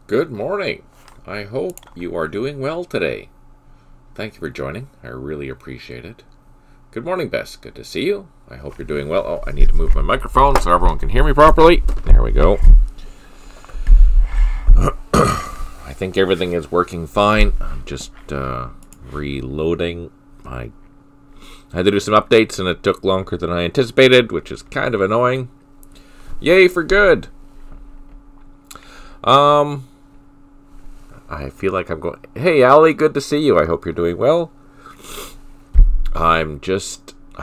Good morning. I hope you are doing well today. Thank you for joining. I really appreciate it. Good morning, Bess. Good to see you. I hope you're doing well. Oh, I need to move my microphone so everyone can hear me properly. There we go. I think everything is working fine. I'm just reloading. I had to do some updates and it took longer than I anticipated, which is kind of annoying. Yay for good. I feel like I'm going... Hey, Allie, good to see you. I hope you're doing well. I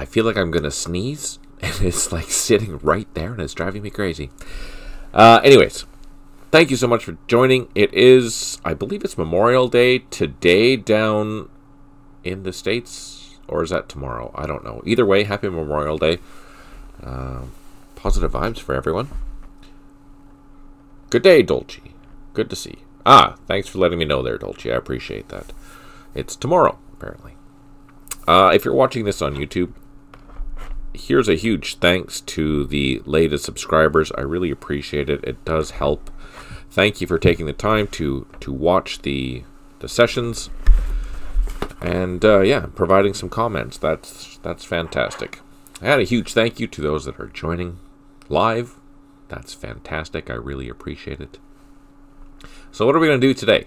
feel like I'm going to sneeze. And it's like sitting right there and it's driving me crazy. Anyways, thank you so much for joining. It is, I believe it's Memorial Day today down in the States. Or is that tomorrow? I don't know. Either way, happy Memorial Day. Positive vibes for everyone. Good day, Dolce. Good to see you. Thanks for letting me know there, Dolce. I appreciate that. It's tomorrow, apparently. If you're watching this on YouTube, here's a huge thanks to the latest subscribers. I really appreciate it. It does help. Thank you for taking the time to watch the sessions. And, yeah, providing some comments. That's fantastic. I had a huge thank you to those that are joining live. That's fantastic. I really appreciate it. So what are we going to do today?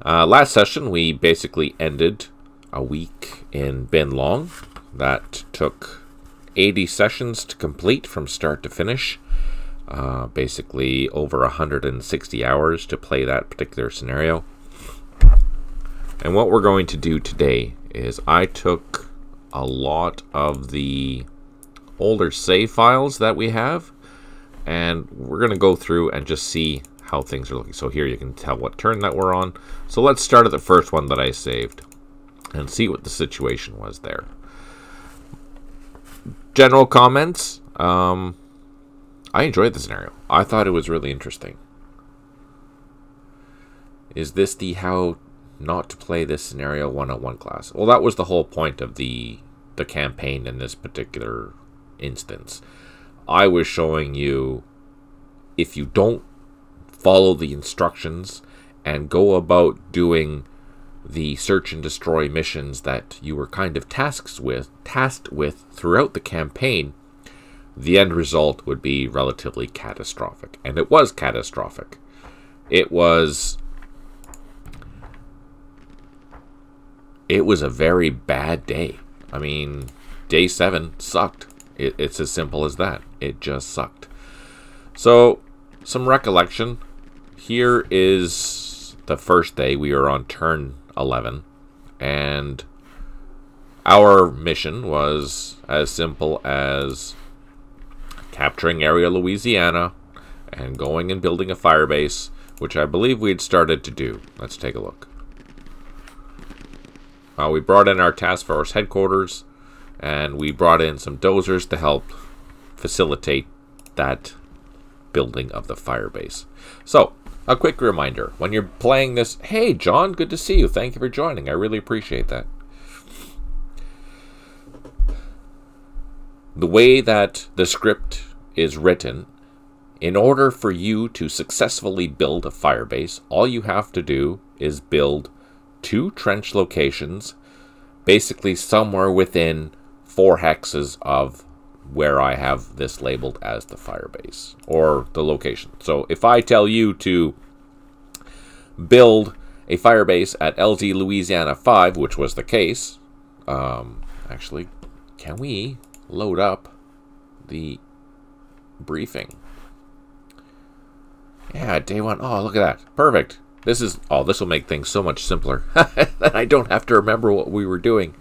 Last session, we basically ended a week in Binh Long. That took 80 sessions to complete from start to finish. Basically over 160 hours to play that particular scenario. And what we're going to do today is I took a lot of the older save files that we have, and we're going to go through and just see how things are looking. So here you can tell what turn that we're on. So let's start at the first one that I saved and see what the situation was there. General comments. I enjoyed the scenario. I thought it was really interesting. Is this the how not to play this scenario 101 class? Well, that was the whole point of the campaign in this particular instance. I was showing you, if you don't follow the instructions and go about doing the search and destroy missions that you were kind of tasked with throughout the campaign, the end result would be relatively catastrophic. And it was catastrophic. It was a very bad day. I mean, day 7 sucked. It's as simple as that. It just sucked. So, some recollection. Here is the first day. We are on turn 11. And our mission was as simple as capturing area Louisiana and going and building a fire base, which I believe we had started to do. Let's take a look. We brought in our task force headquarters, and we brought in some dozers to help facilitate that building of the fire base. So, a quick reminder, when you're playing this... Hey, John, good to see you. Thank you for joining. I really appreciate that. The way that the script is written, in order for you to successfully build a fire base, all you have to do is build 2 trench locations, basically somewhere within 4 hexes of where I have this labeled as the fire base, or the location. So if I tell you to build a fire base at LZ Louisiana 5, which was the case, actually, can we load up the briefing? Yeah, day 1. Oh, look at that. Perfect. This will make things so much simpler. I don't have to remember what we were doing.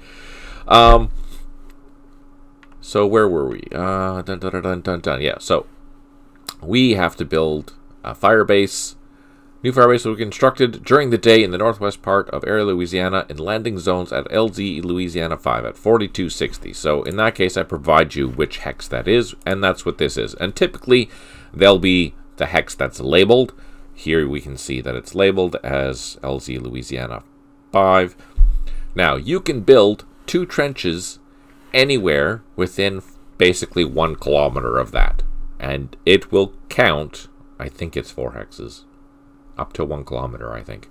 So where were we? Yeah, so we have to build a fire base. New fire base will be constructed during the day in the northwest part of area Louisiana in landing zones at LZ Louisiana 5 at 4260. So in that case, I provide you which hex that is, and that's what this is. And typically, there'll be the hex that's labeled. Here we can see that it's labeled as LZ Louisiana 5. Now, you can build 2 trenches anywhere within basically 1 kilometer of that. And it will count, I think it's 4 hexes. up to 1 kilometer, I think.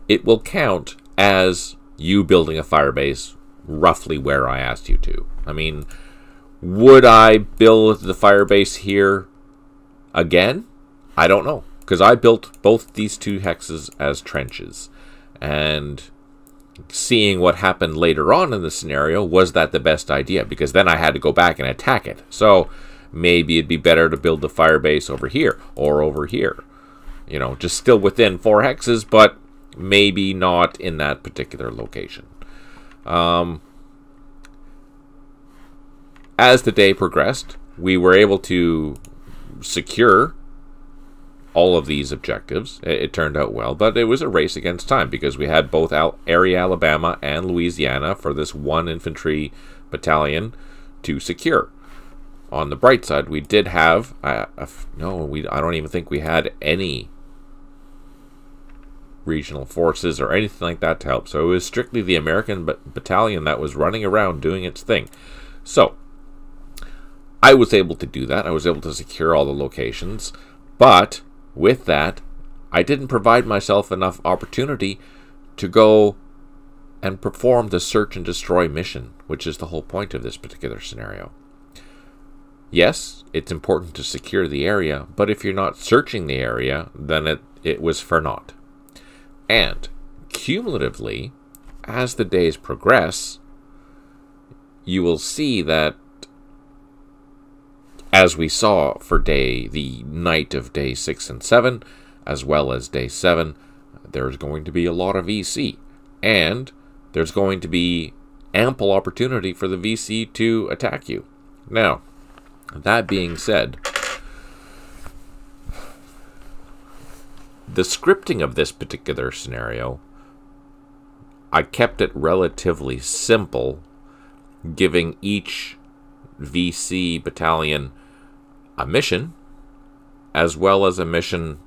It will count as you building a fire base roughly where I asked you to. I mean, would I build the fire base here again? I don't know, because I built both these 2 hexes as trenches, and seeing what happened later on in the scenario, was that the best idea? Because then I had to go back and attack it. So maybe it'd be better to build the fire base over here or over here. You know, just still within 4 hexes, but maybe not in that particular location. As the day progressed, we were able to secure all of these objectives. It turned out well, but it was a race against time because we had both area Alabama and Louisiana for this 1 infantry battalion to secure. On the bright side, we did have I don't even think we had any regional forces or anything like that to help. So it was strictly the American battalion that was running around doing its thing. So I was able to do that. I was able to secure all the locations, but with that, I didn't provide myself enough opportunity to go and perform the search and destroy mission, which is the whole point of this particular scenario. Yes, it's important to secure the area, but if you're not searching the area, then it was for naught. And cumulatively, as the days progress, you will see that, as we saw for the night of day 6 and 7, as well as day 7, there's going to be a lot of VC. And there's going to be ample opportunity for the VC to attack you. Now, that being said, the scripting of this particular scenario, I kept it relatively simple, giving each VC battalion a mission, as well as a mission,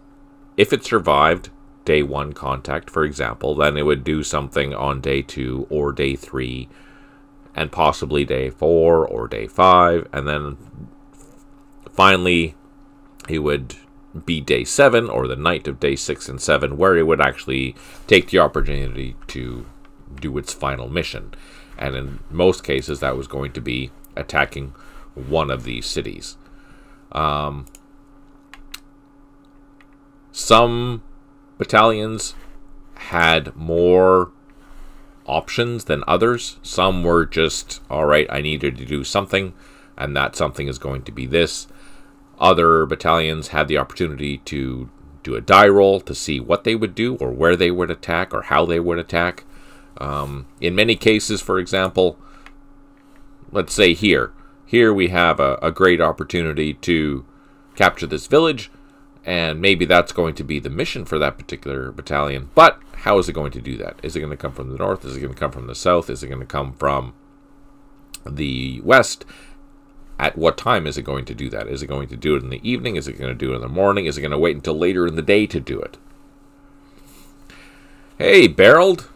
if it survived day 1 contact, for example, then it would do something on day 2 or day 3, and possibly day 4 or day 5, and then finally it would be day 7 or the night of day 6 and 7, where it would actually take the opportunity to do its final mission. And in most cases, that was going to be attacking one of these cities. Some battalions had more options than others. Some were just, all right, I needed to do something, and that something is going to be this. Other battalions had the opportunity to do a die roll to see what they would do or where they would attack or how they would attack. In many cases, for example, let's say here we have a great opportunity to capture this village, and maybe that's going to be the mission for that particular battalion. But how is it going to do that? Is it going to come from the north? Is it going to come from the south? Is it going to come from the west? At what time is it going to do that? Is it going to do it in the evening? Is it going to do it in the morning? Is it going to wait until later in the day to do it? Hey, Barreled.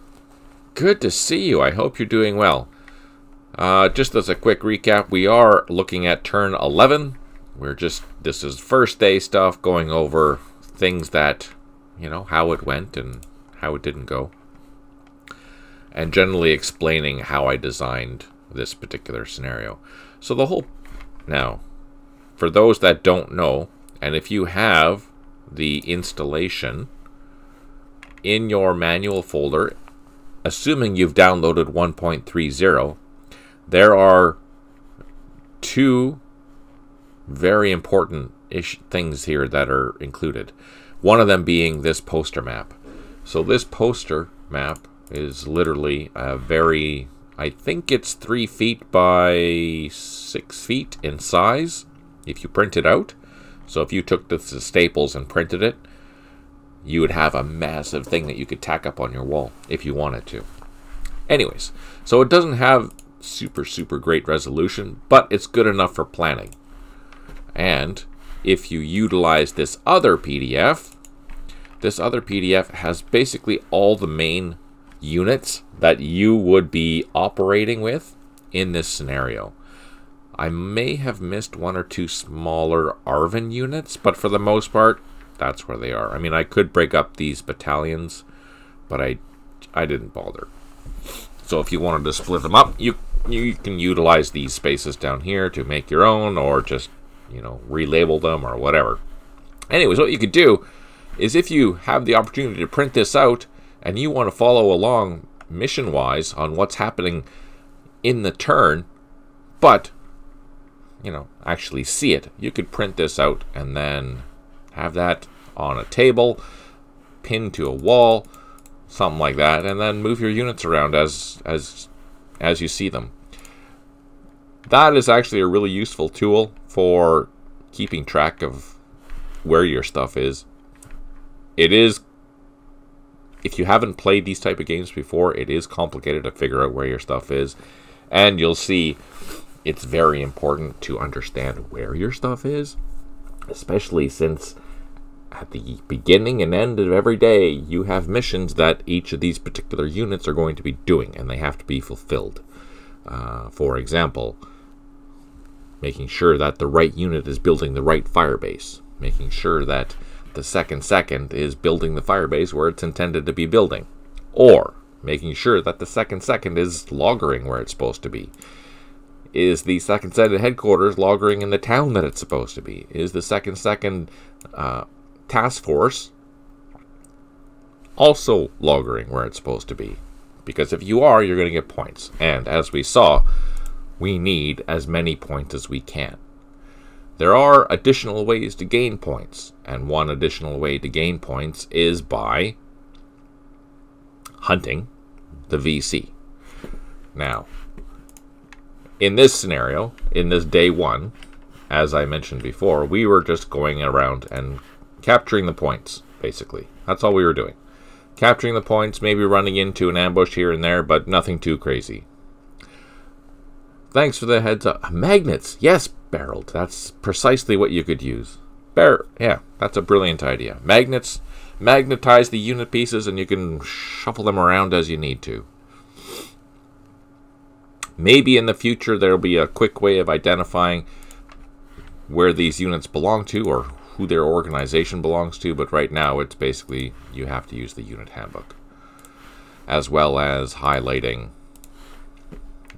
Good to see you. I hope you're doing well. Just as a quick recap, we are looking at turn 11. This is first day stuff, going over things that, how it went and how it didn't go. And generally explaining how I designed this particular scenario. So now, for those that don't know, and if you have the installation in your manual folder, assuming you've downloaded 1.30, there are 2 very important things here that are included. One of them being this poster map. So this poster map is literally a very, I think it's 3 feet by 6 feet in size if you print it out. So if you took the staples and printed it, you would have a massive thing that you could tack up on your wall if you wanted to. Anyways, so it doesn't have super great resolution, but it's good enough for planning. And if you utilize this other PDF has basically all the main units that you would be operating with in this scenario. I may have missed 1 or 2 smaller ARVN units, but for the most part, that's where they are. I mean, I could break up these battalions, but I didn't bother. So if you wanted to split them up, you can utilize these spaces down here to make your own, or just, you know, relabel them or whatever. Anyways, what you could do is, if you have the opportunity to print this out and you want to follow along mission-wise on what's happening in the turn, but, you know, actually see it, you could print this out and then have that on a table, pinned to a wall, something like that, and then move your units around as you see them. That is actually a really useful tool for keeping track of where your stuff is. It is, if you haven't played these type of games before, it is complicated to figure out where your stuff is. And you'll see it's very important to understand where your stuff is, especially since at the beginning and end of every day, you have missions that each of these particular units are going to be doing, and they have to be fulfilled. For example, making sure that the right unit is building the right firebase, making sure that the second is building the firebase where it's intended to be building, or making sure that the second is loggering where it's supposed to be. Is the second headquarters loggering in the town that it's supposed to be? Is the second task force also loggering where it's supposed to be? Because if you are, you're going to get points. And as we saw, we need as many points as we can. There are additional ways to gain points, and one additional way to gain points is by hunting the VC. Now, in this scenario, in this day one, as I mentioned before, we were just going around and capturing the points, basically. That's all we were doing. Capturing the points, maybe running into an ambush here and there, but nothing too crazy. Thanks for the heads up. Magnets! Yes, Barreled. That's precisely what you could use. Yeah, that's a brilliant idea. Magnets, magnetize the unit pieces and you can shuffle them around as you need to. Maybe in the future there'll be a quick way of identifying where these units belong to, or who their organization belongs to, but right now it's basically you have to use the unit handbook, as well as highlighting,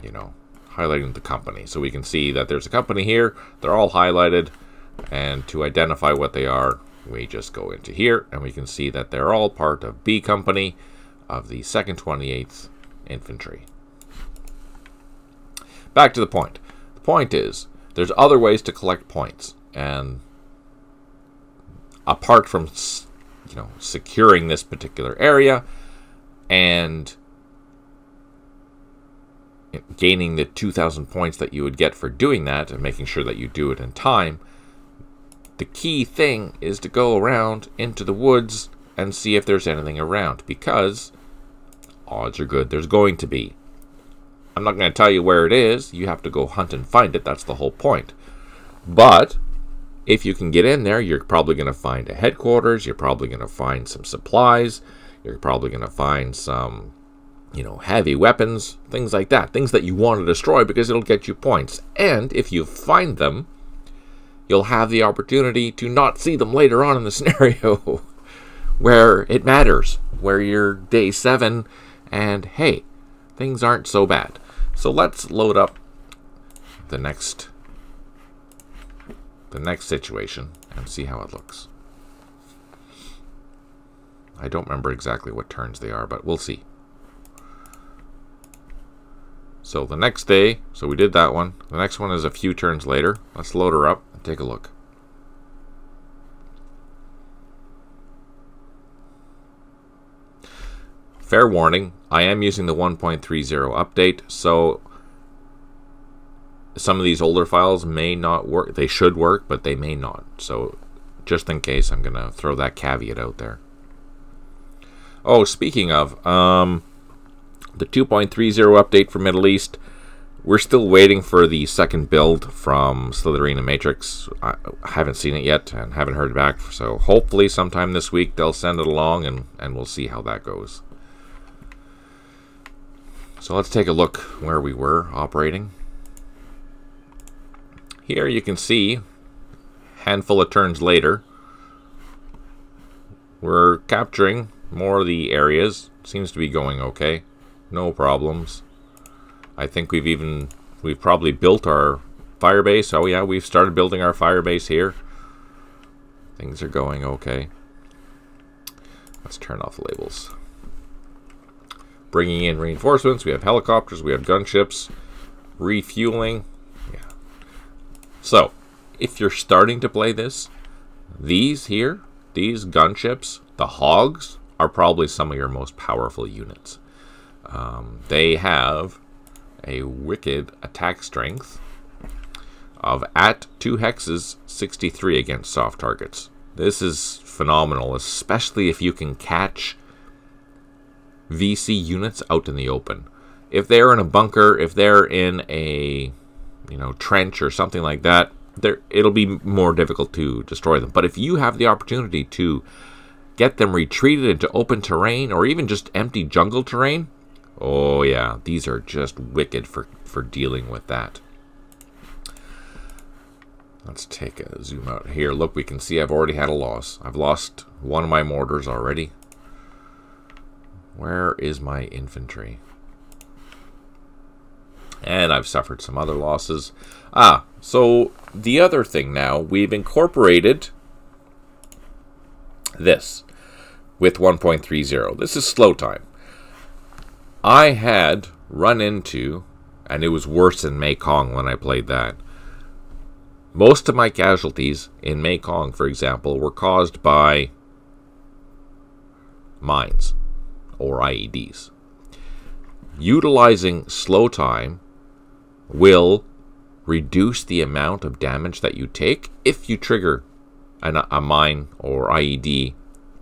you know, highlighting the company. So we can see that there's a company here, they're all highlighted, and to identify what they are, we just go into here and we can see that they're all part of B Company of the 2nd 28th Infantry. Back to the point. The point is, there's other ways to collect points, and apart from, you know, securing this particular area and gaining the 2,000 points that you would get for doing that, and making sure that you do it in time, the key thing is to go around into the woods and see if there's anything around, because odds are good there's going to be. I'm not going to tell you where it is. You have to go hunt and find it. That's the whole point. But if you can get in there, you're probably going to find a headquarters. You're probably going to find some supplies. You're probably going to find some, you know, heavy weapons, things like that. Things that you want to destroy because it'll get you points. And if you find them, you'll have the opportunity to not see them later on in the scenario where it matters, where you're day 7 and, hey, things aren't so bad. So let's load up the next situation and see how it looks. I don't remember exactly what turns they are, but we'll see. So the next day, so we did that one. The next one is a few turns later. Let's load her up and take a look. Fair warning, I am using the 1.30 update, so some of these older files may not work. They should work, but they may not. So just in case, I'm going to throw that caveat out there. Oh, speaking of, the 2.30 update for Middle East, we're still waiting for the second build from Slytherin and Matrix. I haven't seen it yet and haven't heard back, so hopefully sometime this week they'll send it along, and we'll see how that goes. So let's take a look where we were operating. Here you can see, handful of turns later, we're capturing more of the areas. Seems to be going okay. No problems. I think we've probably built our fire base. Oh yeah, we've started building our fire base here. Things are going okay. Let's turn off the labels. Bringing in reinforcements. We have helicopters. We have gunships. Refueling. Yeah. So, if you're starting to play this, these here, these gunships, the hogs, are probably some of your most powerful units. They have a wicked attack strength of at 2 hexes 63 against soft targets. This is phenomenal, especially if you can catch VC units out in the open. If they're in a bunker, if they're in a trench or something like that, it'll be more difficult to destroy them. But if you have the opportunity to get them retreated into open terrain or even just empty jungle terrain, oh yeah, these are just wicked for dealing with that. Let's take a zoom out here. Look, we can see I've already had a loss. I've lost one of my mortars already. Where is my infantry? And I've suffered some other losses. So the other thing now, we've incorporated this with 1.30. This is slow time. I had run into, and it was worse in Mekong when I played that. Most of my casualties in Mekong, for example, were caused by mines or IEDs. Utilizing slow time will reduce the amount of damage that you take if you trigger a mine or IED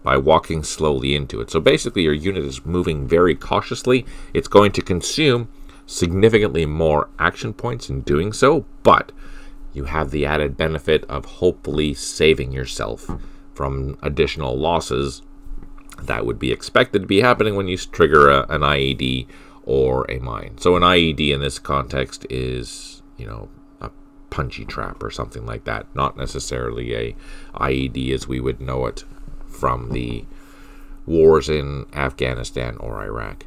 by walking slowly into it. So basically your unit is moving very cautiously. It's going to consume significantly more action points in doing so, but you have the added benefit of hopefully saving yourself from additional losses that would be expected to be happening when you trigger an IED or a mine. So an IED in this context is, a punchy trap or something like that, not necessarily a IED as we would know it from the wars in Afghanistan or Iraq.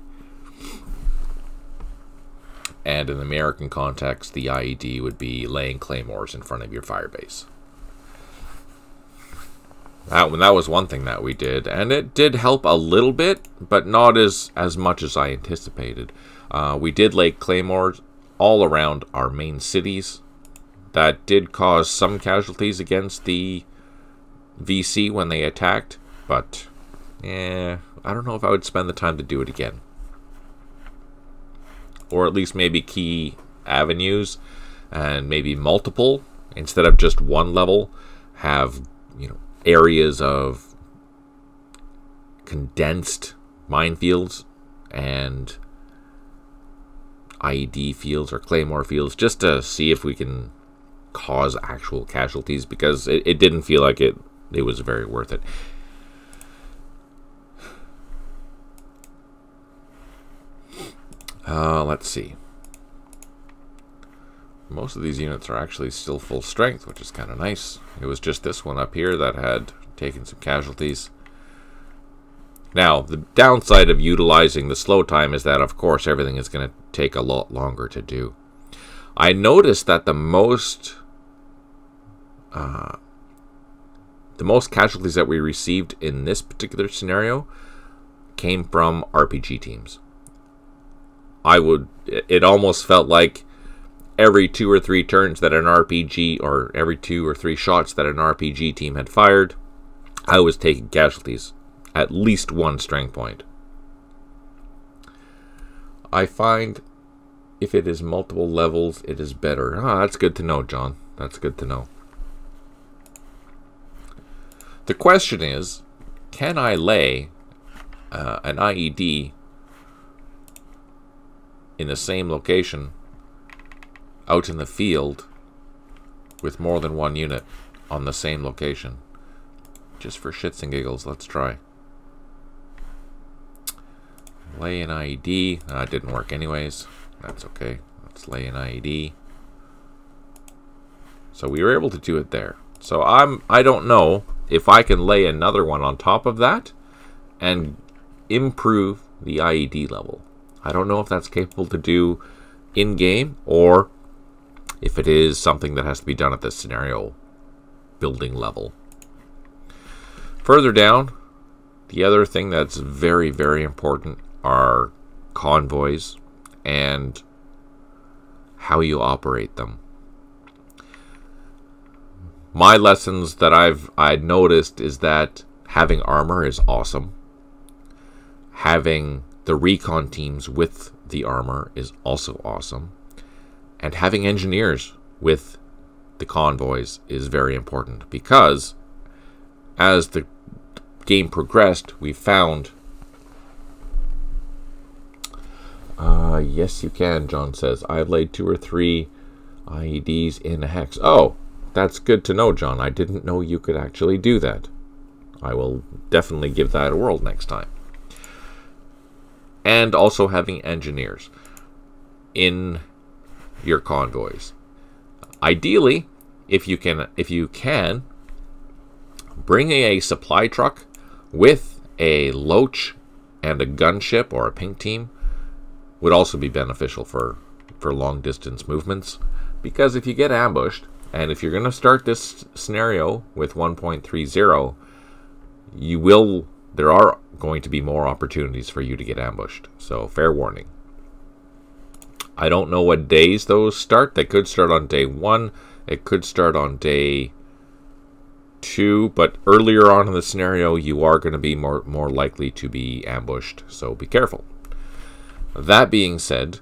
And in the American context, the IED would be laying claymores in front of your firebase. That was one thing that we did, and it did help a little bit, but not as much as I anticipated. We did lay claymores all around our main cities. That did cause some casualties against the VC when they attacked, but I don't know if I would spend the time to do it again. Or at least maybe key avenues and maybe multiple instead of just one level, have areas of condensed minefields and IED fields or claymore fields, just to see if we can cause actual casualties, because it didn't feel like it was very worth it. Let's see. Most of these units are actually still full strength, which is kind of nice. It was just this one up here that had taken some casualties. Now, the downside of utilizing the slow time is that, of course, everything is going to take a lot longer to do. I noticed that the most casualties that we received in this particular scenario came from RPG teams. It almost felt like every 2 or 3 turns that an RPG, or every 2 or 3 shots that an RPG team had fired, I was taking casualties. At least 1 strength point. I find if it is multiple levels, it is better. That's good to know, John. That's good to know. The question is, can I lay an IED in the same location out in the field with more than 1 unit on the same location? Just for shits and giggles, let's try. Lay an IED. It didn't work anyways. That's okay. Let's lay an IED. So we were able to do it there. So I don't know if I can lay another one on top of that and improve the IED level. I don't know if that's capable to do in-game or if it is something that has to be done at the scenario building level. Further down, the other thing that's very, very important are convoys and how you operate them. My lessons that I'd noticed is that having armor is awesome. Having the recon teams with the armor is also awesome. And having engineers with the convoys is very important, because as the game progressed, we found... yes, you can, John says. I've laid 2 or 3 IEDs in a hex. Oh, that's good to know, John. I didn't know you could actually do that. I will definitely give that a whirl next time. And also having engineers in your convoys. Ideally, if you can bring a supply truck with a loach and a gunship or a pink team would also be beneficial for long distance movements, because if you get ambushed, and if you're going to start this scenario with 1.30, there are going to be more opportunities for you to get ambushed. So fair warning. I don't know what days those start. They could start on day 1. It could start on day 2. But earlier on in the scenario, you are going to be more likely to be ambushed. So be careful. That being said,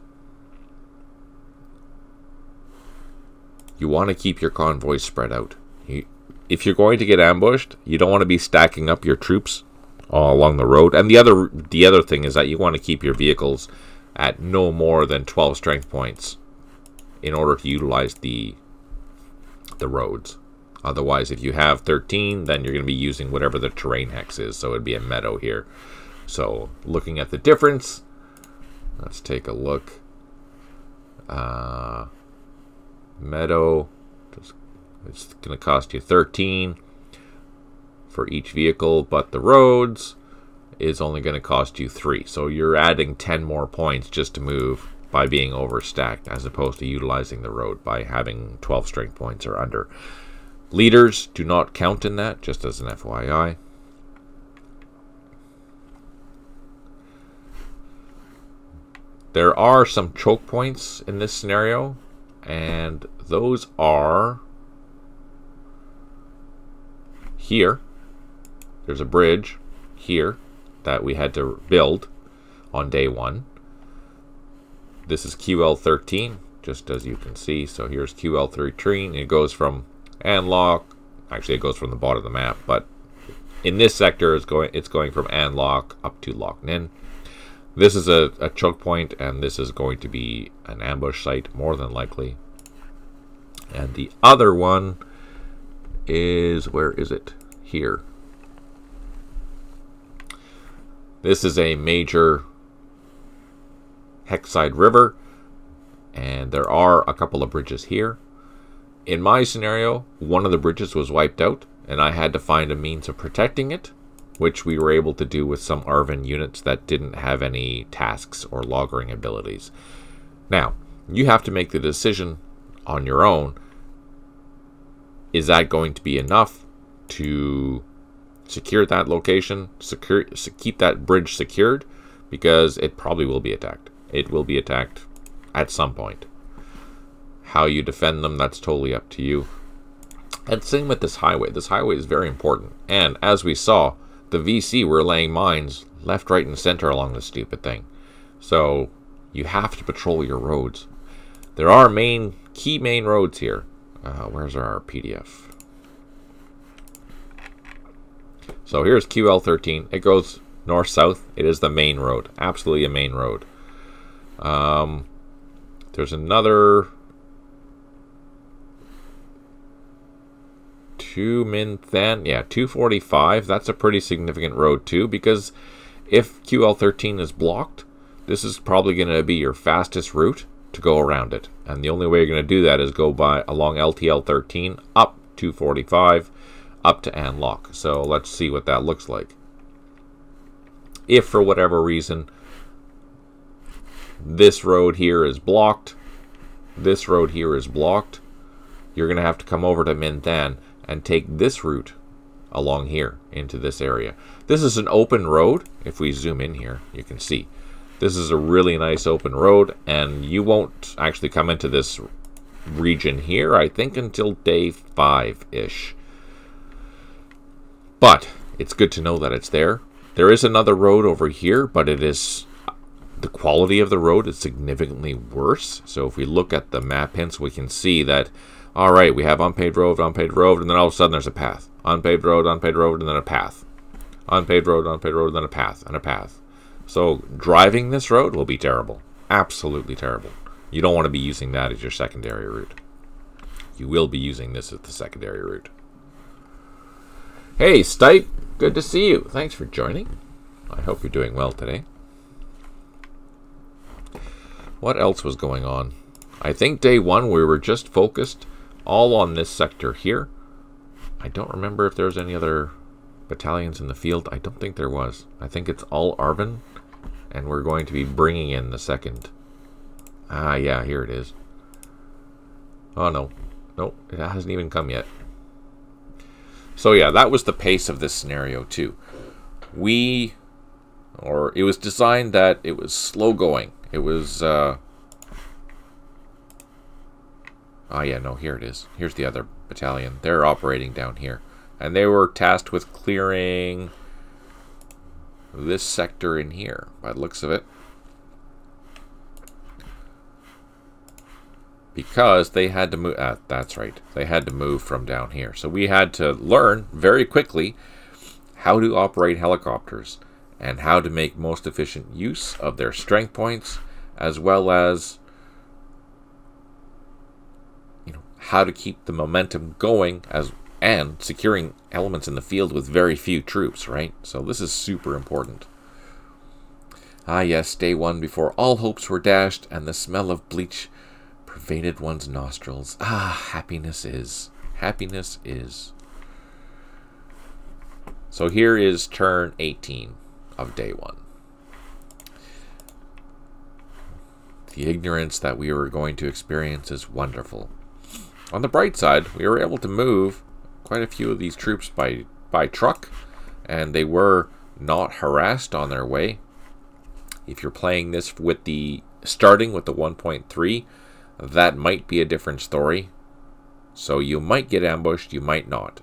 you want to keep your convoys spread out. If you're going to get ambushed, you don't want to be stacking up your troops all along the road. And the other thing is that you want to keep your vehicles at no more than 12 strength points in order to utilize the roads. Otherwise, if you have 13, then you're going to be using whatever the terrain hex is. So it'd be a meadow here. So looking at the difference, let's take a look. Meadow, it's going to cost you 13 for each vehicle, but the roads is only going to cost you 3. So you're adding 10 more points just to move by being overstacked, as opposed to utilizing the road by having 12 strength points or under. Leaders do not count in that, just as an FYI. There are some choke points in this scenario, and those are here. There's a bridge here that we had to build on day 1. This is QL13, just as you can see. So here's QL13. It goes from Anlock. Actually, it goes from the bottom of the map, but in this sector, it's going from Anlock up to Loch Nin. This is a choke point, and this is going to be an ambush site, more than likely. And the other one is, where is it? Here. This is a major Hexside River, and there are a couple of bridges here. In my scenario, one of the bridges was wiped out, and I had to find a means of protecting it, which we were able to do with some Arvin units that didn't have any tasks or loggering abilities. Now, you have to make the decision on your own. Is that going to be enough to secure that location, keep that bridge secured? Because it probably will be attacked. It will be attacked at some point. How you defend them, that's totally up to you. And same with this highway. This highway is very important. And as we saw, the VC were laying mines left, right, and center along this stupid thing. So you have to patrol your roads. There are key main roads here. Where's our PDF? So here's QL13. It goes north-south. It is the main road. Absolutely a main road. There's another 245. That's a pretty significant road too, because if QL13 is blocked, this is probably going to be your fastest route to go around it. And the only way you're going to do that is go along LTL13 up 245 up to Anlock. So let's see what that looks like. If for whatever reason this road here is blocked, this road here is blocked, you're going to have to come over to Minthan and take this route along here into this area. This is an open road. If we zoom in here, you can see this is a really nice open road, and you won't actually come into this region here, I think, until day 5-ish. But it's good to know that it's there. There is another road over here, but it is, the quality of the road is significantly worse. So if we look at the map hints, we can see that, all right, we have unpaved road, and then all of a sudden there's a path. Unpaved road, and then a path. Unpaved road, and then a path, and a path. So driving this road will be terrible. Absolutely terrible. You don't want to be using that as your secondary route. You will be using this as the secondary route. Hey, Stipe, good to see you. Thanks for joining. I hope you're doing well today. What else was going on? I think day 1 we were just focused all on this sector here. I don't remember if there was any other battalions in the field. I don't think there was. I think it's all Arvin, and we're going to be bringing in the second. Ah, yeah, here it is. Oh, no. Nope, it hasn't even come yet. So, yeah, that was the pace of this scenario, too. It was designed that it was slow going. It was, oh, yeah, no, here it is. Here's the other battalion. They're operating down here. And they were tasked with clearing this sector in here, by the looks of it. Because they had to move, that's right, they had to move from down here. So we had to learn very quickly how to operate helicopters and how to make most efficient use of their strength points, as well as, you know, how to keep the momentum going and securing elements in the field with very few troops, right? So this is super important. Ah yes, day 1 before all hopes were dashed and the smell of bleach pervaded one's nostrils. Ah, happiness is. Happiness is. So here is turn 18 of day 1. The ignorance that we were going to experience is wonderful. On the bright side, we were able to move quite a few of these troops by truck, and they were not harassed on their way. If you're playing this with starting with the 1.3, that might be a different story. So you might get ambushed, you might not.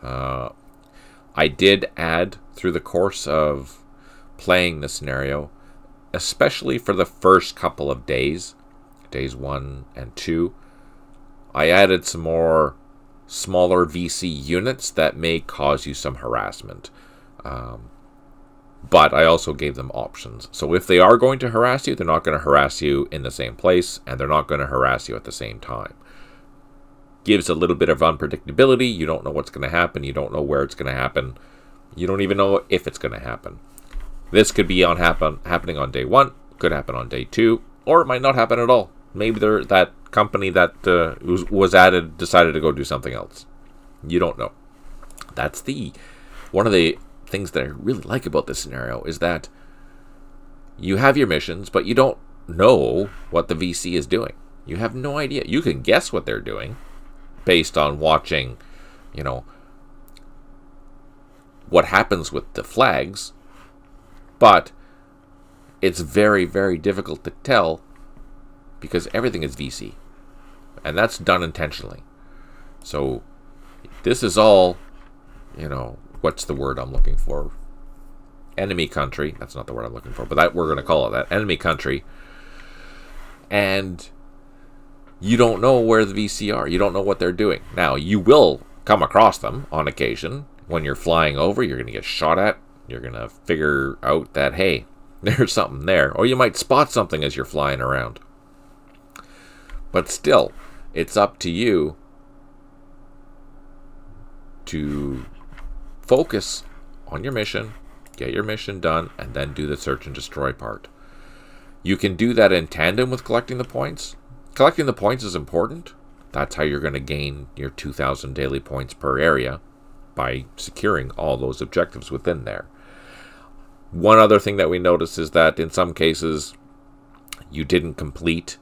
I did add through the course of playing the scenario, especially for the first couple of days 1 and 2, I added some more smaller VC units that may cause you some harassment. But I also gave them options. So if they are going to harass you, they're not going to harass you in the same place, and they're not going to harass you at the same time. Gives a little bit of unpredictability. You don't know what's going to happen. You don't know where it's going to happen. You don't even know if it's going to happen. This could be happening on day 1, could happen on day 2, or it might not happen at all. Maybe that company that was added decided to go do something else. You don't know. That's one of the things that I really like about this scenario is that you have your missions, but you don't know what the VC is doing. You have no idea. You can guess what they're doing based on watching, you know, what happens with the flags, but it's very, very difficult to tell because everything is VC, and that's done intentionally. So this is all, you know, what's the word I'm looking for? Enemy country. That's not the word I'm looking for, but that we're going to call it that. Enemy country. And you don't know where the VC are. You don't know what they're doing. Now, you will come across them on occasion. When you're flying over, you're going to get shot at. You're going to figure out that, hey, there's something there. Or you might spot something as you're flying around. But still, it's up to you to focus on your mission, get your mission done, and then do the search and destroy part. You can do that in tandem with collecting the points. Collecting the points is important. That's how you're going to gain your 2,000 daily points per area. by securing all those objectives within there. One other thing that we notice is that in some cases you didn't complete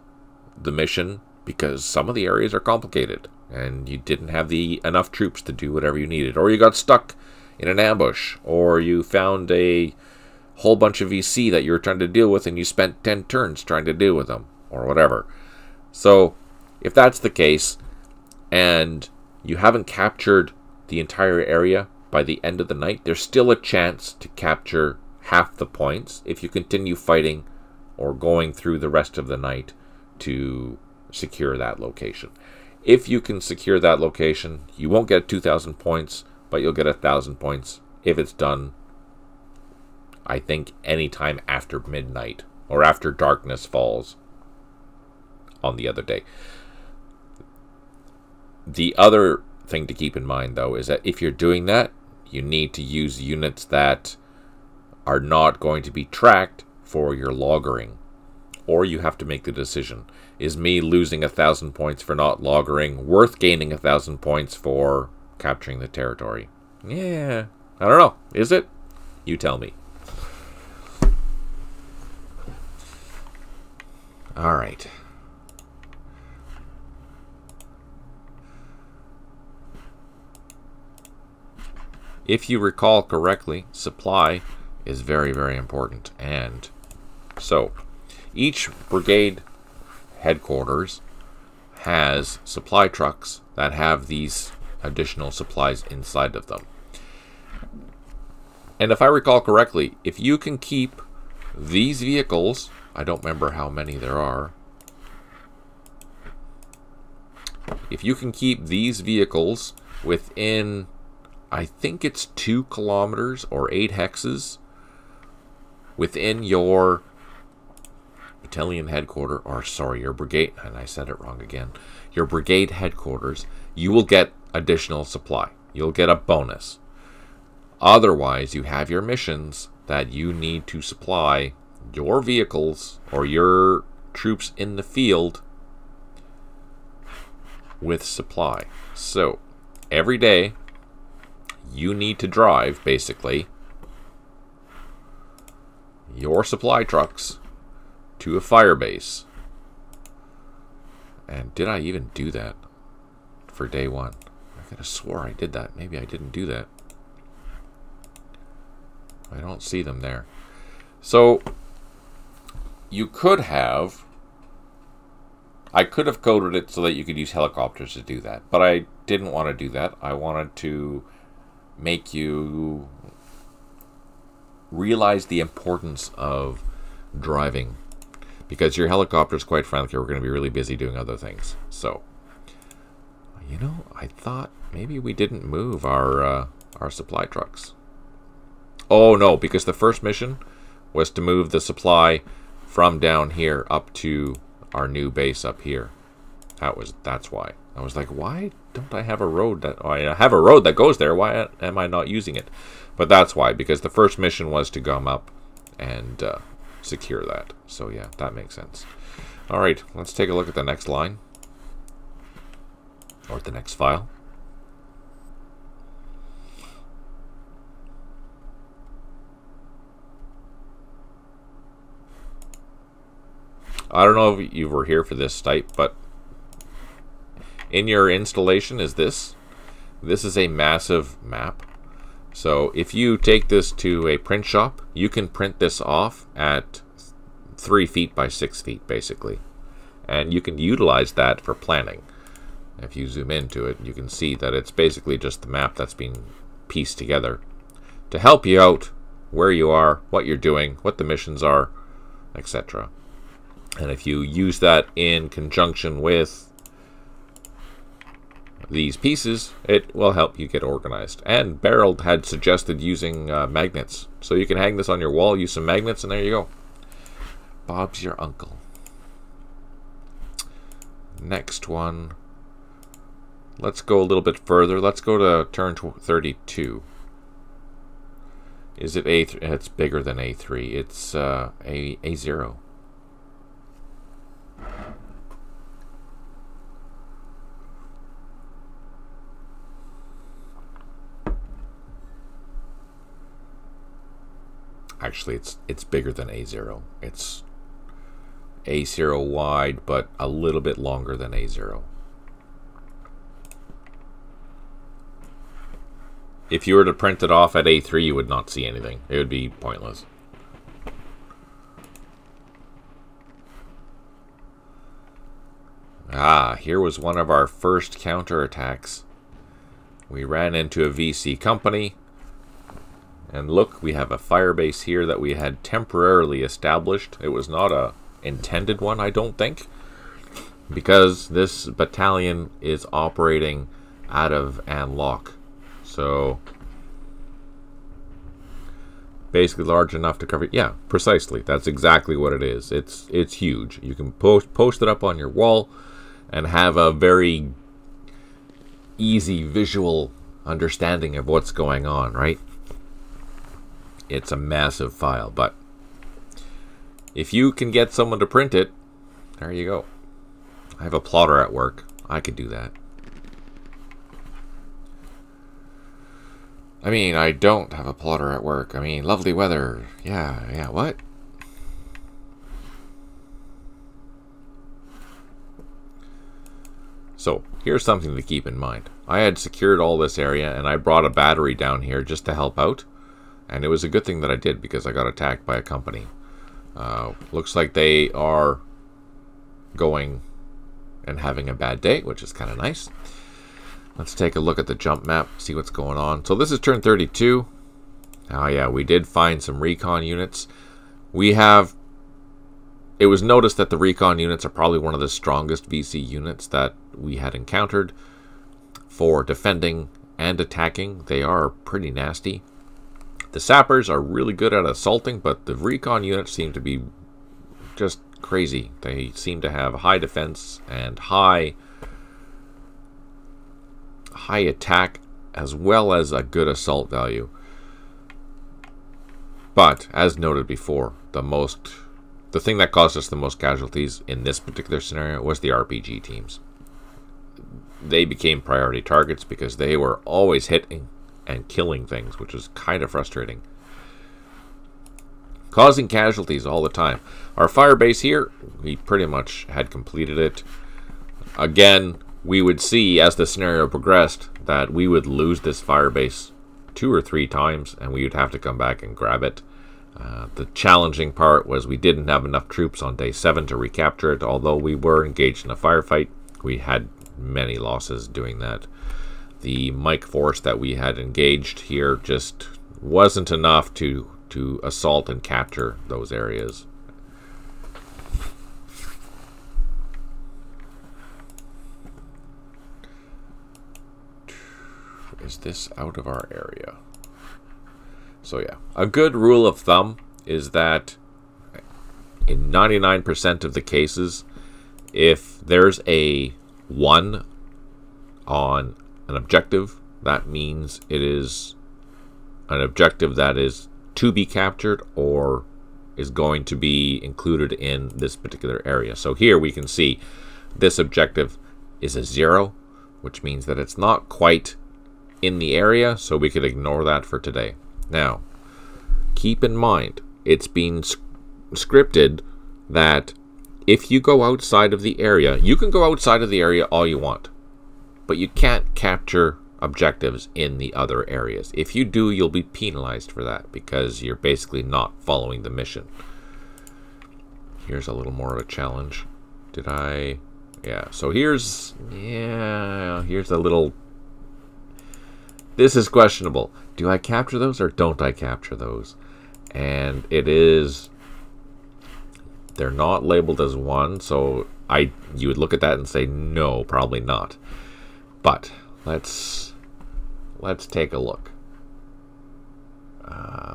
the mission because some of the areas are complicated and you didn't have enough troops to do whatever you needed, or you got stuck in an ambush, or you found a whole bunch of VC that you were trying to deal with and you spent 10 turns trying to deal with them, or whatever. So if that's the case and you haven't captured the entire area by the end of the night, there's still a chance to capture half the points if you continue fighting or going through the rest of the night to secure that location. If you can secure that location, you won't get 2,000 points, but you'll get 1,000 points if it's done, I think, anytime after midnight or after darkness falls on the other day. The other thing to keep in mind, though, is that if you're doing that, you need to use units that are not going to be tracked for your loggering. Or you have to make the decision. Is me losing 1,000 points for not loggering worth gaining 1,000 points for capturing the territory? Yeah, I don't know. Is it? You tell me. All right. If you recall correctly, supply is very, very important. And so each brigade headquarters has supply trucks that have these additional supplies inside of them. And if I recall correctly, if you can keep these vehicles, I don't remember how many there are, if you can keep these vehicles within, I think it's 2 kilometers or 8 hexes within your battalion headquarters, or sorry, your brigade, and I said it wrong again, your brigade headquarters, you will get additional supply. You'll get a bonus. Otherwise, you have your missions that you need to supply your vehicles or your troops in the field with supply. So, every day, you need to drive, basically, your supply trucks to a fire base. And did I even do that for day 1? I could have swore I did that. Maybe I didn't do that. I don't see them there. So you could have, I could have coded it so that you could use helicopters to do that, but I didn't want to do that. I wanted to make you realize the importance of driving, because your helicopters, quite frankly, are going to be really busy doing other things. So, you know, I thought maybe we didn't move our supply trucks. Oh no, because the first mission was to move the supply from down here up to our new base up here. That's why. I was like, why don't I have a road that, oh, I have a road that goes there, why am I not using it? But that's why, because the first mission was to come up and secure that. So yeah, that makes sense. All right, let's take a look at the next line, or the next file. I don't know if you were here for this type, but in your installation is this. This is a massive map. So if you take this to a print shop, you can print this off at 3 feet by 6 feet, basically. And you can utilize that for planning. If you zoom into it, you can see that it's basically just the map that's been pieced together to help you out where you are, what you're doing, what the missions are, etc. And if you use that in conjunction with these pieces, it will help you get organized. And Beryl had suggested using magnets. So you can hang this on your wall, use some magnets, and there you go. Bob's your uncle. Next one. Let's go a little bit further. Let's go to turn 32. Is it A3? It's bigger than A3. It's A0. actually, it's bigger than A0. It's A0 wide, but a little bit longer than A0. If you were to print it off at A3, you would not see anything. It would be pointless. Ah, here was one of our first counterattacks. We ran into a VC company. And look, we have a fire base here that we had temporarily established. It was not a intended one, I don't think, because this battalion is operating out of Anlock. So basically large enough to cover. Yeah, precisely. That's exactly what it is. It's huge. You can post it up on your wall and have a very easy visual understanding of what's going on, right? It's a massive file, but if you can get someone to print it, there you go. I have a plotter at work. I could do that. I mean, I don't have a plotter at work. I mean, lovely weather. Yeah, what? So, here's something to keep in mind. I had secured all this area, and I brought a battery down here just to help out. And it was a good thing that I did, because I got attacked by a company. Looks like they are going and having a bad day, which is kind of nice. Let's take a look at the jump map, see what's going on. So this is turn 32. Oh yeah, we did find some recon units. It was noticed that the recon units are probably one of the strongest VC units that we had encountered for defending and attacking. They are pretty nasty. The sappers are really good at assaulting, but the recon units seem to be just crazy. They seem to have high defense and high attack, as well as a good assault value. But as noted before, the thing that caused us the most casualties in this particular scenario was the RPG teams. They became priority targets because they were always hitting and killing things, which was kind of frustrating. Causing casualties all the time. Our fire base here, we pretty much had completed it. Again, we would see as the scenario progressed that we would lose this fire base 2 or 3 times, and we would have to come back and grab it. The challenging part was we didn't have enough troops on day 7 to recapture it. Although we were engaged in a firefight, we had many losses doing that. The Mike force that we had engaged here just wasn't enough to assault and capture those areas. Is this out of our area? So yeah, a good rule of thumb is that in 99% of the cases, if there's a 1 on an objective, that means it is an objective that is to be captured or is going to be included in this particular area. So here we can see this objective is a 0, which means that it's not quite in the area, so we could ignore that for today. Now, keep in mind, it's been scripted that if you go outside of the area, you can go outside of the area all you want, but you can't capture objectives in the other areas. If you do, you'll be penalized for that because you're basically not following the mission. Here's a little more of a challenge. Yeah, so here's a little... This is questionable. Do I capture those or don't I capture those? And it is... They're not labeled as 1, so you would look at that and say, no, probably not. But let's take a look.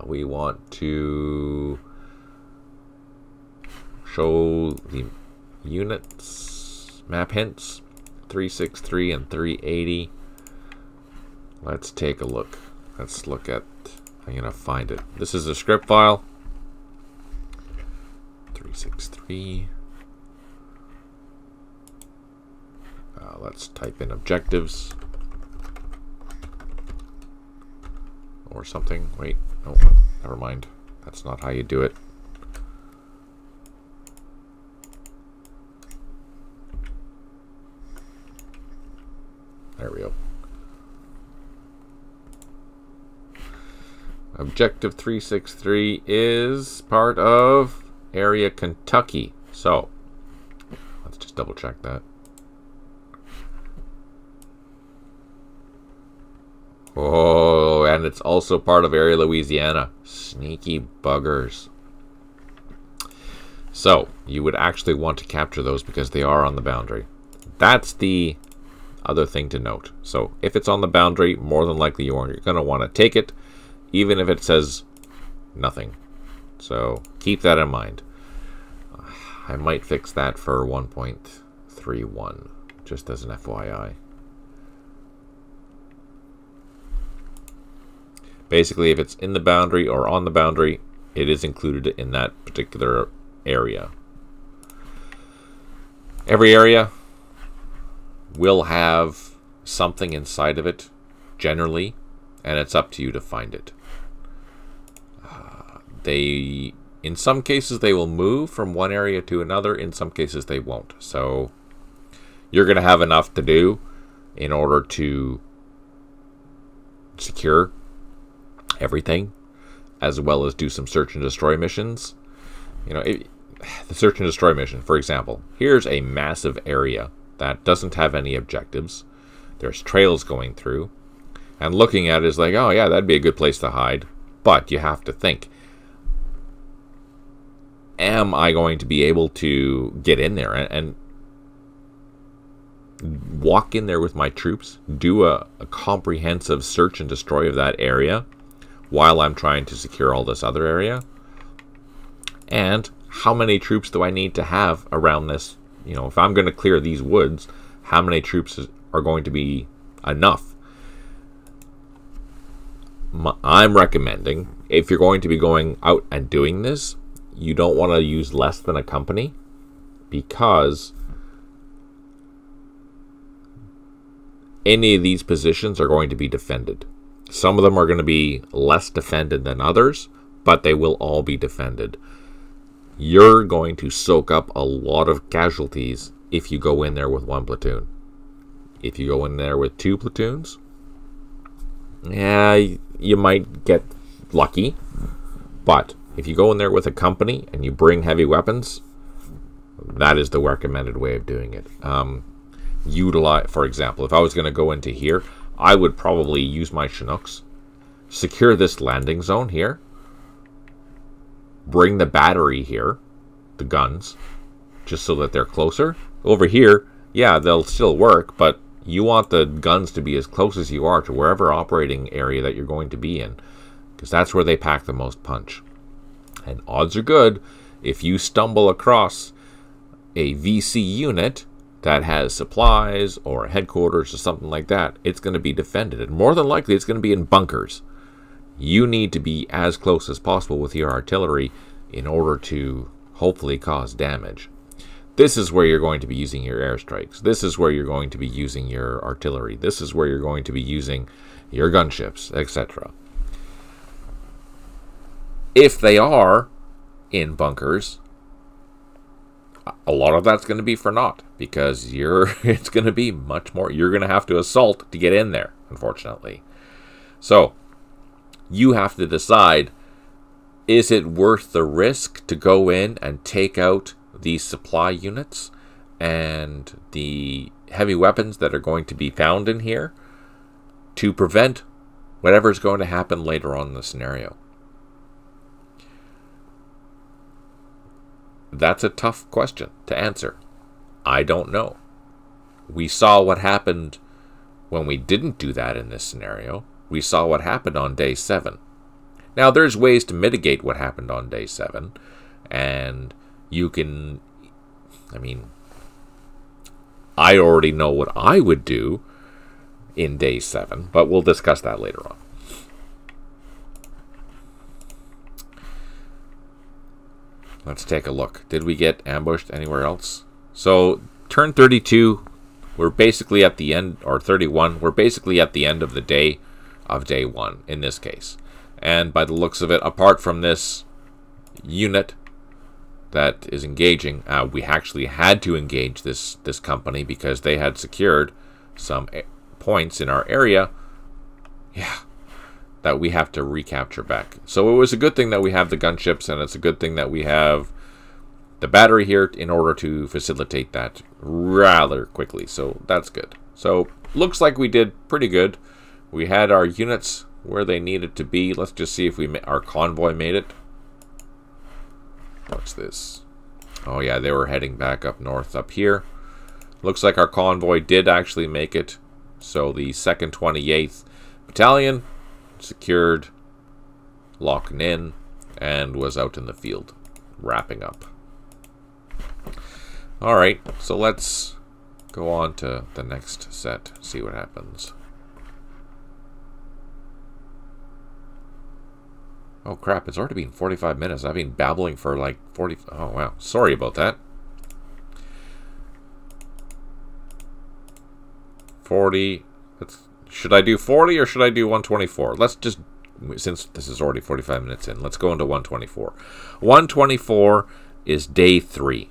We want to show the units, map hints, 363 and 380. Let's take a look. Let's look at, I'm going to find it. This is a script file. 363. Let's type in objectives. Or something. Wait. Oh, never mind. That's not how you do it. There we go. Objective 363 is part of Area Kentucky. So, let's just double check that. Oh, and it's also part of Area Louisiana. Sneaky buggers. So, you would actually want to capture those because they are on the boundary. That's the other thing to note. So, if it's on the boundary, more than likely you're going to want to take it, even if it says nothing. So, keep that in mind. I might fix that for 1.31, just as an FYI. Basically, if it's in the boundary or on the boundary, it is included in that particular area. Every area will have something inside of it, generally, and it's up to you to find it. In some cases, they will move from one area to another. In some cases, they won't. So, you're going to have enough to do in order to secure everything, as well as do some search and destroy missions. You know, the search and destroy mission, for example, here's a massive area that doesn't have any objectives. There's trails going through, and looking at it is like, oh yeah, that'd be a good place to hide. But you have to think, am I going to be able to get in there and walk in there with my troops, do a comprehensive search and destroy of that area while I'm trying to secure all this other area? And how many troops do I need to have around this? You know, if I'm going to clear these woods, how many troops are going to be enough? I'm recommending, if you're going to be going out and doing this, you don't want to use less than a company, because any of these positions are going to be defended. Some of them are going to be less defended than others, but they will all be defended. You're going to soak up a lot of casualties if you go in there with one platoon. If you go in there with two platoons, yeah, you might get lucky. But if you go in there with a company and you bring heavy weapons, that is the recommended way of doing it. Utilize, for example, if I was going to go into here, I would probably use my Chinooks, secure this landing zone here, bring the battery here, the guns, just so that they're closer. Over here, yeah, they'll still work, but you want the guns to be as close as you are to wherever operating area that you're going to be in, because that's where they pack the most punch. And odds are good, if you stumble across a VC unit that has supplies or headquarters or something like that, it's going to be defended. And more than likely, it's going to be in bunkers. You need to be as close as possible with your artillery in order to hopefully cause damage. This is where you're going to be using your airstrikes. This is where you're going to be using your artillery. This is where you're going to be using your gunships, etc. If they are in bunkers, a lot of that's going to be for naught, because it's going to be much more. You're going to have to assault to get in there, unfortunately. So you have to decide, is it worth the risk to go in and take out these supply units and the heavy weapons that are going to be found in here to prevent whatever's going to happen later on in the scenario? That's a tough question to answer. I don't know. We saw what happened when we didn't do that in this scenario. We saw what happened on day 7. Now, there's ways to mitigate what happened on day 7. And you can... I mean, I already know what I would do in day 7. But we'll discuss that later on. Let's take a look. Did we get ambushed anywhere else? So, turn 32, we're basically at the end, or 31, we're basically at the end of the day of day 1, in this case. And by the looks of it, apart from this unit that is engaging. We actually had to engage this company because they had secured some points in our area. Yeah, that we have to recapture back. So it was a good thing that we have the gunships, and it's a good thing that we have the battery here in order to facilitate that rather quickly. So that's good. So looks like we did pretty good. We had our units where they needed to be. Let's just see if our convoy made it. What's this? Oh yeah, they were heading back up north up here. Looks like our convoy did actually make it. So the 2nd 28th Battalion secured, locking in, and was out in the field, wrapping up. Alright, so let's go on to the next set, see what happens. Oh crap, it's already been 45 minutes. I've been babbling for like 40... Oh wow, sorry about that. 40... Should I do 40 or should I do 124? Let's just... Since this is already 45 minutes in, let's go into 124. 124 is day 3.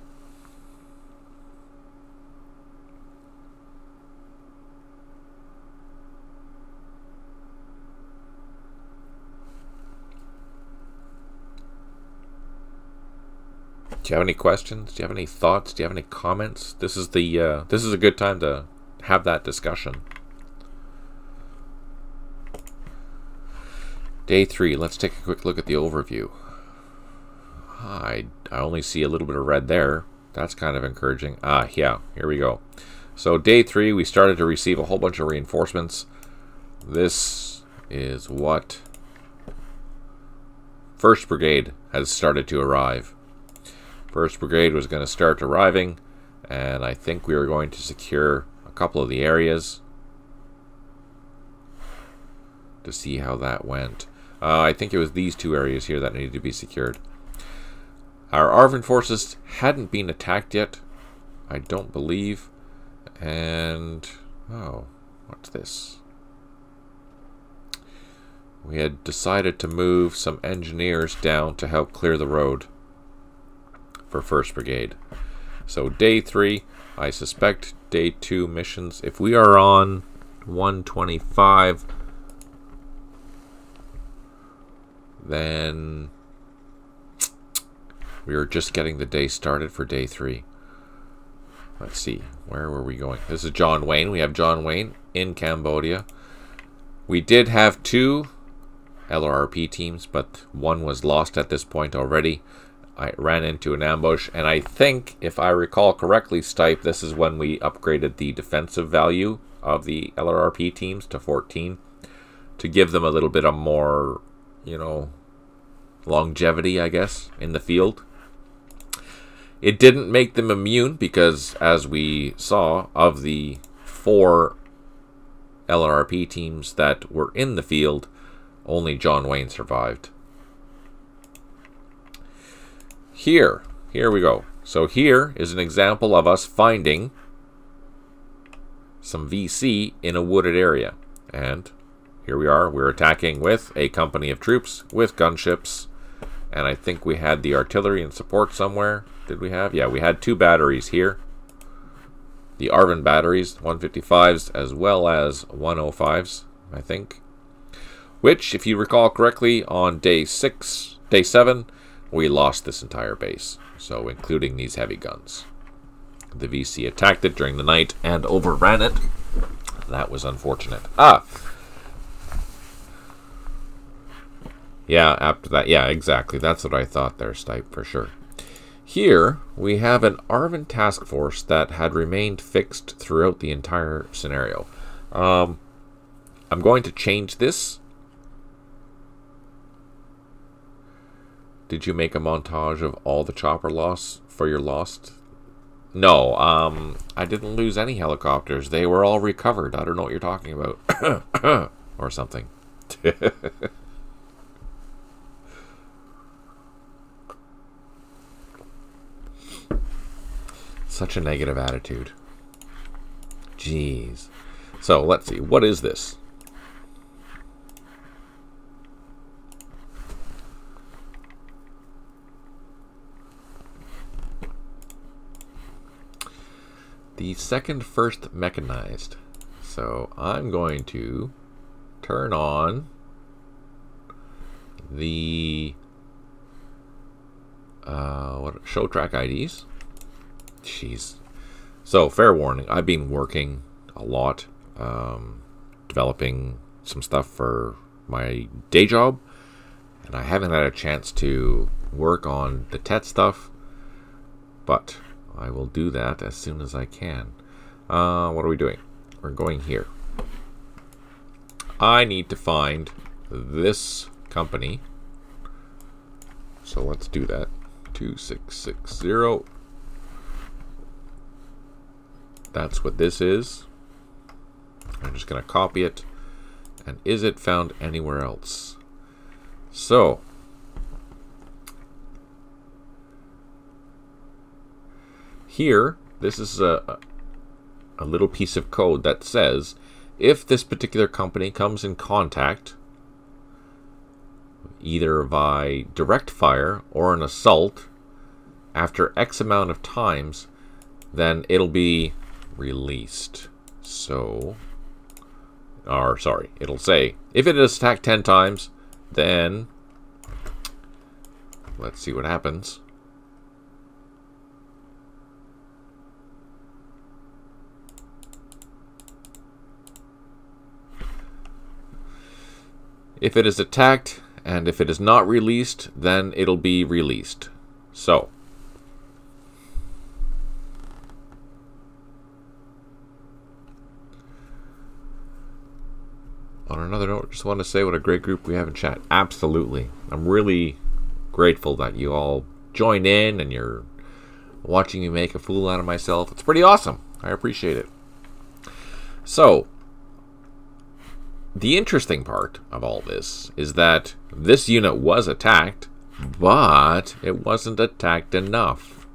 Do you have any questions? Do you have any thoughts? Do you have any comments? This is a good time to have that discussion. Day 3. Let's take a quick look at the overview. I only see a little bit of red there. That's kind of encouraging. Yeah, here we go. So day 3, we started to receive a whole bunch of reinforcements. This is what 1st Brigade has started to arrive. 1st Brigade was going to start arriving, and I think we were going to secure a couple of the areas to see how that went. I think it was these 2 areas here that needed to be secured. Our ARVN forces hadn't been attacked yet, I don't believe. And, oh, what's this? We had decided to move some engineers down to help clear the road for 1st Brigade. So day 3, I suspect day 2 missions. If we are on 125, then we were just getting the day started for day 3. Let's see, where were we going? This is John Wayne. We have John Wayne in Cambodia. We did have 2 LRRP teams, but one was lost at this point already. I ran into an ambush, and I think, if I recall correctly, Stipe, this is when we upgraded the defensive value of the LRRP teams to 14 to give them a little bit of more, you know, longevity, I guess, in the field. It didn't make them immune because, as we saw, of the 4 LRRP teams that were in the field, only John Wayne survived. Here we go. So here is an example of us finding some VC in a wooded area. And here we are. We're attacking with a company of troops, with gunships. And I think we had the artillery and support somewhere. Did we have? Yeah, we had 2 batteries here. The ARVN batteries, 155s as well as 105s, I think. Which, if you recall correctly, on day 7, we lost this entire base. So, including these heavy guns. The VC attacked it during the night and overran it. That was unfortunate. Yeah, after that. Yeah, exactly. That's what I thought there, Stipe, for sure. Here, we have an ARVN task force that had remained fixed throughout the entire scenario. I'm going to change this. Did you make a montage of all the chopper loss for your lost? No, I didn't lose any helicopters. They were all recovered. I don't know what you're talking about. Or something. Such a negative attitude. Jeez. So, let's see. What is this? The second first mechanized. So I'm going to turn on the show track IDs. Jeez. So fair warning, I've been working a lot, developing some stuff for my day job, and I haven't had a chance to work on the TET stuff, but I will do that as soon as I can. What are we doing? We're going here. I need to find this company, so let's do that. 2660. That's what this is. I'm just going to copy it. And is it found anywhere else? So, here, this is a little piece of code that says if this particular company comes in contact, either by direct fire or an assault, after X amount of times, then it'll be released. So, or sorry, it'll say if it is attacked 10 times, then let's see what happens. If it is attacked and if it is not released, then it'll be released. So, on another note, just want to say what a great group we have in chat. Absolutely. I'm really grateful that you all join in and you're watching me make a fool out of myself. It's pretty awesome. I appreciate it. So, the interesting part of all this is that this unit was attacked, but it wasn't attacked enough.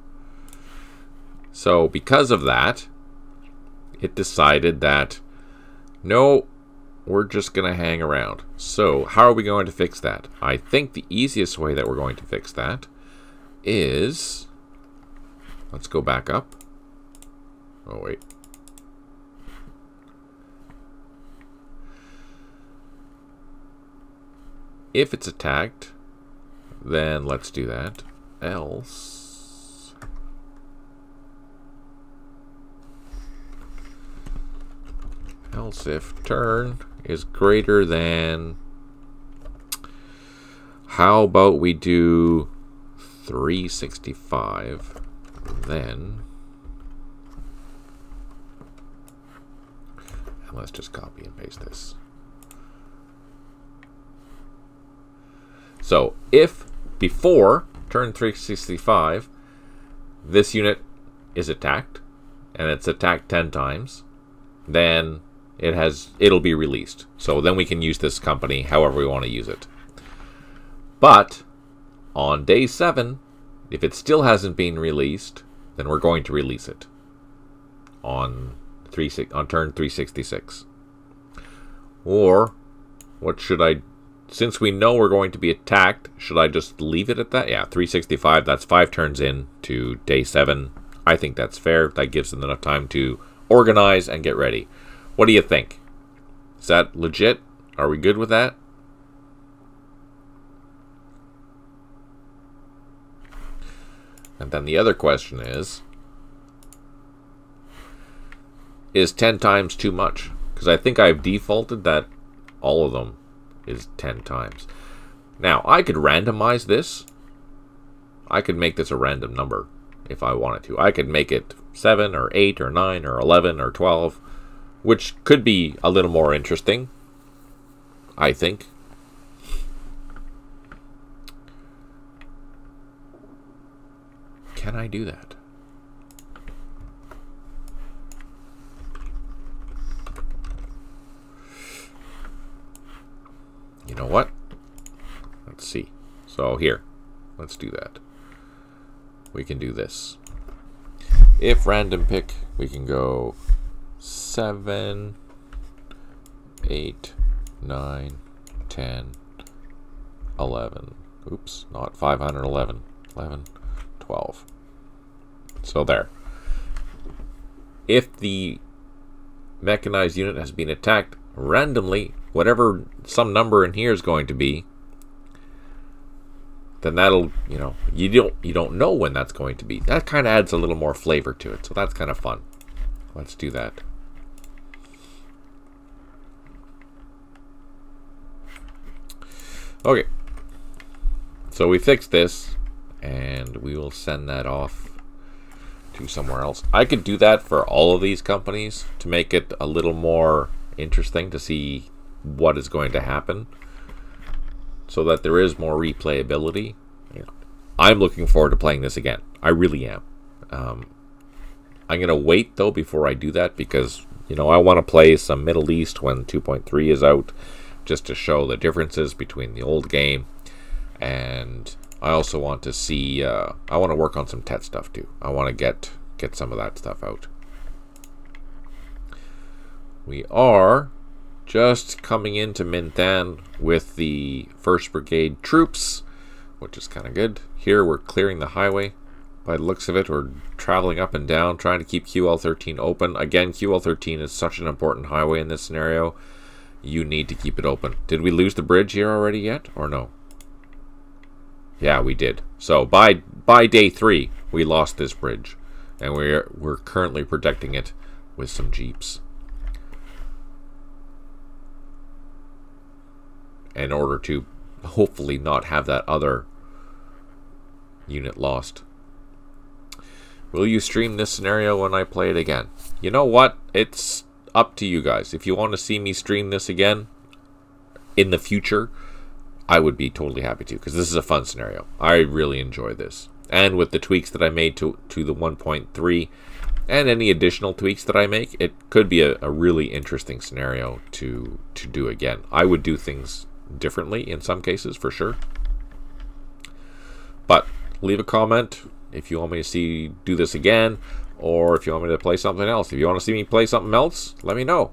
So, because of that, it decided that, no, we're just going to hang around. So, how are we going to fix that? I think the easiest way that we're going to fix that is, let's go back up. Oh, wait. If it's attacked, then let's do that. Else, if turn is greater than, how about we do 365, then, and let's just copy and paste this. So if before turn 365 this unit is attacked and it's attacked 10 times, then it'll be released. So then we can use this company however we want to use it. But on day 7, if it still hasn't been released, then we're going to release it on turn 366. Or what should I, since we know we're going to be attacked, should I just leave it at that? Yeah, 365, that's 5 turns in to day 7. I think that's fair. That gives them enough time to organize and get ready. What do you think? Is that legit? Are we good with that? And then the other question is 10 times too much? Because I think I've defaulted that all of them is 10 times. Now, I could randomize this. I could make this a random number if I wanted to. I could make it 7 or 8 or 9 or 11 or 12, which could be a little more interesting, I think. Can I do that? You know what? Let's see. So here, let's do that. We can do this. If random pick, we can go 7, 8, 9, 10, 11. Oops, not 511. 11, 12. So there. if the mechanized unit has been attacked randomly, whatever some number in here is going to be, then that'll, you don't know when that's going to be. That kind of adds a little more flavor to it, so that's kind of fun. Let's do that. Okay, so we fixed this, and we will send that off to somewhere else. I could do that for all of these companies to make it a little more interesting to see what is going to happen, so that there is more replayability. I'm looking forward to playing this again. I really am. I'm going to wait, though, before I do that, because, I want to play some Middle East when 2.3 is out, just to show the differences between the old game. And I also want to see, I want to work on some TET stuff, too. I want to get some of that stuff out. We are just coming into Mintan with the 1st Brigade troops, which is kind of good. Here we're clearing the highway. By the looks of it, we're traveling up and down, trying to keep QL13 open. Again, QL13 is such an important highway in this scenario. You need to keep it open. Did we lose the bridge here already yet, or no? Yeah, we did. So by day 3, we lost this bridge, and we're currently protecting it with some jeeps in order to hopefully not have that other unit lost. Will you stream this scenario when I play it again? You know what? It's up to you guys. If you want to see me stream this again in the future, I would be totally happy to, because this is a fun scenario. I really enjoy this. And with the tweaks that I made to the 1.3 and any additional tweaks that I make, it could be a really interesting scenario to do again. I would do things differently in some cases, for sure. But leave a comment if you want me to do this again, or if you want me to play something else. If you want to see me play something else, let me know.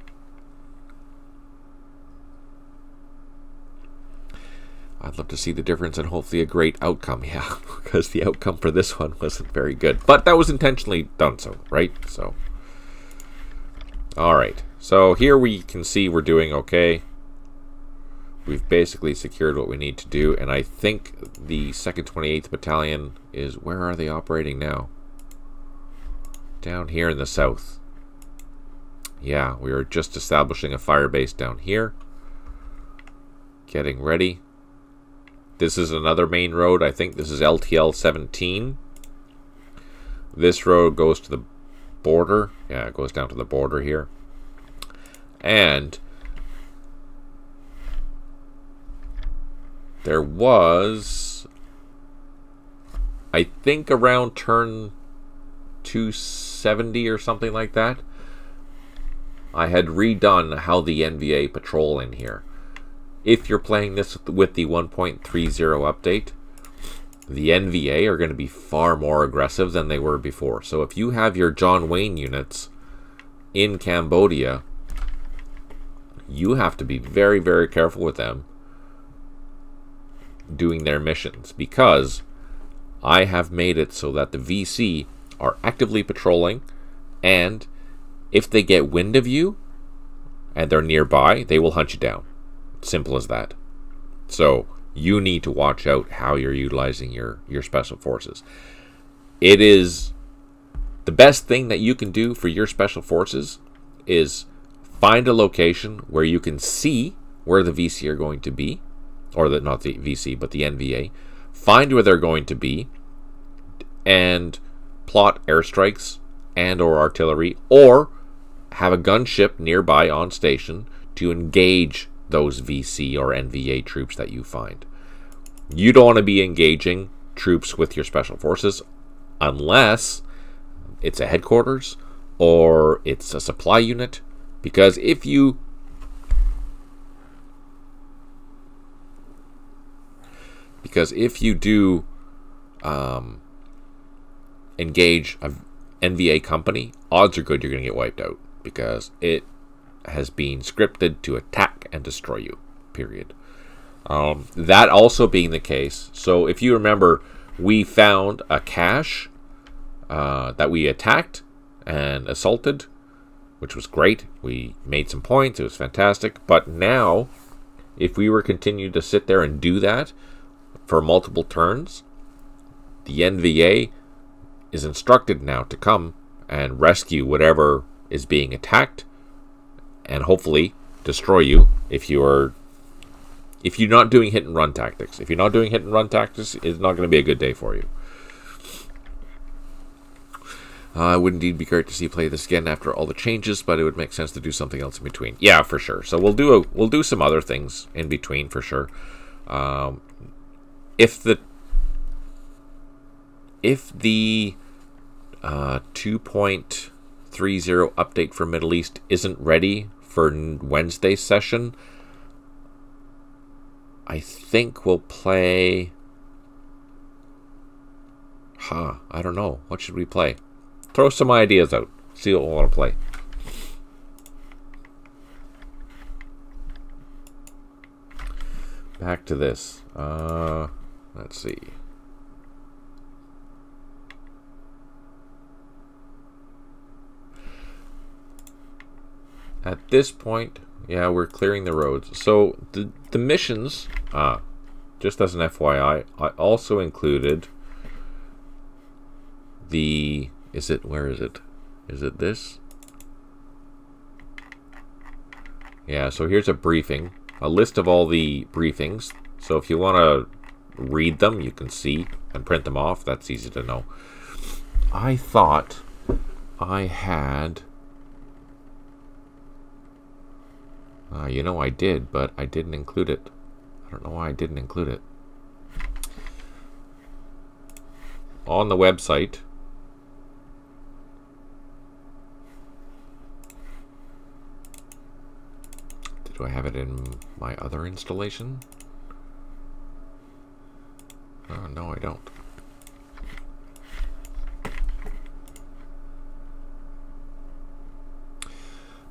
I'd love to see the difference and hopefully a great outcome. Yeah, because the outcome for this one wasn't very good. But that was intentionally done so, right? So, alright. So here we can see we're doing okay. We've basically secured what we need to do, and I think the 2nd 28th Battalion is... Where are they operating now? Down here in the south. Yeah, we are just establishing a fire base down here. Getting ready. This is another main road. I think this is LTL 17. This road goes to the border. Yeah, it goes down to the border here. And there was, I think, around turn 270 or something like that, I had redone how the NVA patrol in here. If you're playing this with the 1.30 update, the NVA are going to be far more aggressive than they were before. So if you have your John Wayne units in Cambodia, you have to be very, very careful with them doing their missions, because I have made it so that the VC are actively patrolling, and if they get wind of you and they're nearby, they will hunt you down. Simple as that. So you need to watch out how you're utilizing your special forces. It is the best thing that you can do for your special forces is find a location where you can see where the VC are going to be, or not the VC, but the NVA. Find where they're going to be and plot airstrikes and or artillery, or have a gunship nearby on station to engage those VC or NVA troops that you find. You don't want to be engaging troops with your special forces unless it's a headquarters or it's a supply unit, because if you do engage a NVA company, odds are good you're going to get wiped out, because it has been scripted to attack and destroy you, period. That also being the case, so if you remember, we found a cache that we attacked, and assaulted, which was great. We made some points. It was fantastic. But now, if we were continue to sit there and do that for multiple turns, the NVA is instructed now to come and rescue whatever is being attacked and hopefully destroy you if you're not doing hit and run tactics. If you're not doing hit and run tactics, it's not going to be a good day for you. It would indeed be great to see play this again after all the changes, but it would make sense to do something else in between. Yeah, for sure. So we'll do some other things in between for sure. If the 2.30 update for Middle East isn't ready for Wednesday's session, I think we'll play... I don't know. What should we play? Throw some ideas out. See what we want to play. Back to this. Let's see. At this point, yeah, we're clearing the roads. So the missions, just as an FYI, I also included the... where is it? Is it this? Yeah, so here's a briefing. A list of all the briefings. So if you want to read them, you can see and print them off. That's easy to know. I thought I had... you know I did, but I didn't include it. I don't know why I didn't include it. On the website... Do I have it in my other installation? No, I don't.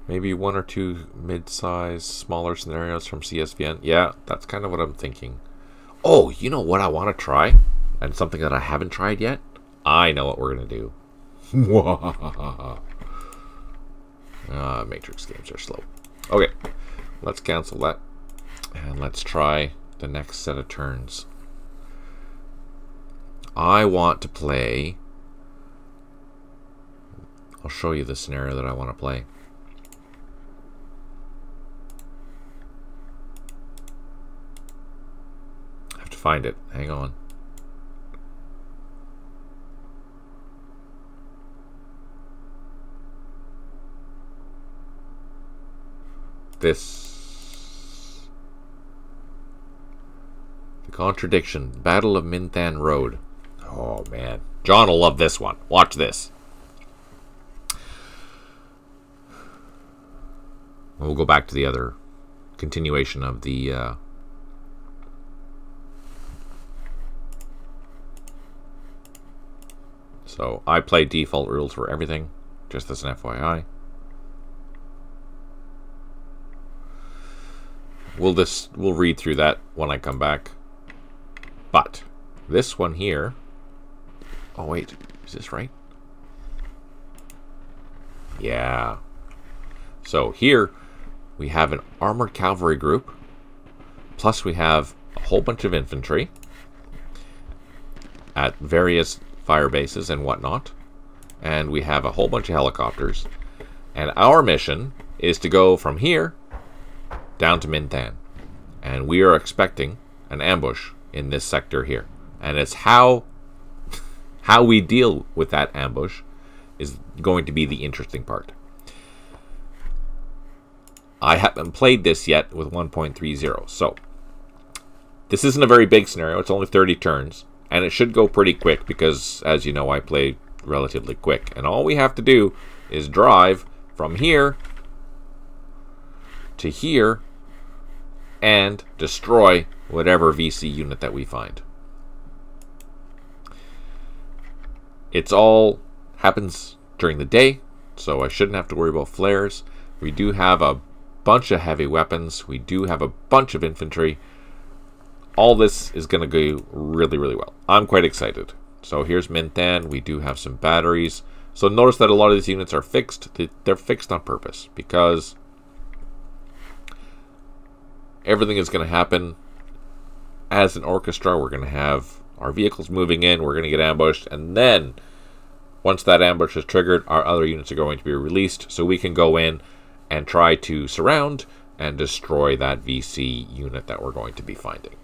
Maybe one or two mid-size, smaller scenarios from CSVN. Yeah, that's kind of what I'm thinking. Oh, you know what I want to try? And something that I haven't tried yet? I know what we're going to do. Matrix games are slow. Okay. Let's cancel that, and let's try the next set of turns. I want to play... I'll show you the scenario that I want to play. I have to find it. Hang on. The Contradiction. Battle of Minthan Road. Oh, man. John will love this one. Watch this. We'll go back to the other continuation of the... So, I play default rules for everything, just as an FYI. We'll read through that when I come back. But this one here... Oh, wait. Is this right? Yeah. So here we have an armored cavalry group. Plus we have a whole bunch of infantry at various fire bases and whatnot. And we have a whole bunch of helicopters. And our mission is to go from here down to Minthan. And we are expecting an ambush in this sector here. And it's how we deal with that ambush is going to be the interesting part. I haven't played this yet with 1.30, so this isn't a very big scenario. It's only 30 turns, and it should go pretty quick because, as you know, I play relatively quick. And all we have to do is drive from here to here and destroy whatever VC unit that we find. It's all happens during the day, so I shouldn't have to worry about flares. We do have a bunch of heavy weapons. We do have a bunch of infantry. All this is going to go really, really well. I'm quite excited. So here's Minthan. We do have some batteries. So notice that a lot of these units are fixed. They're fixed on purpose because everything is going to happen as an orchestra. We're going to have our vehicles moving in. We're going to get ambushed. And then once that ambush is triggered, our other units are going to be released. So we can go in and try to surround and destroy that VC unit that we're going to be finding.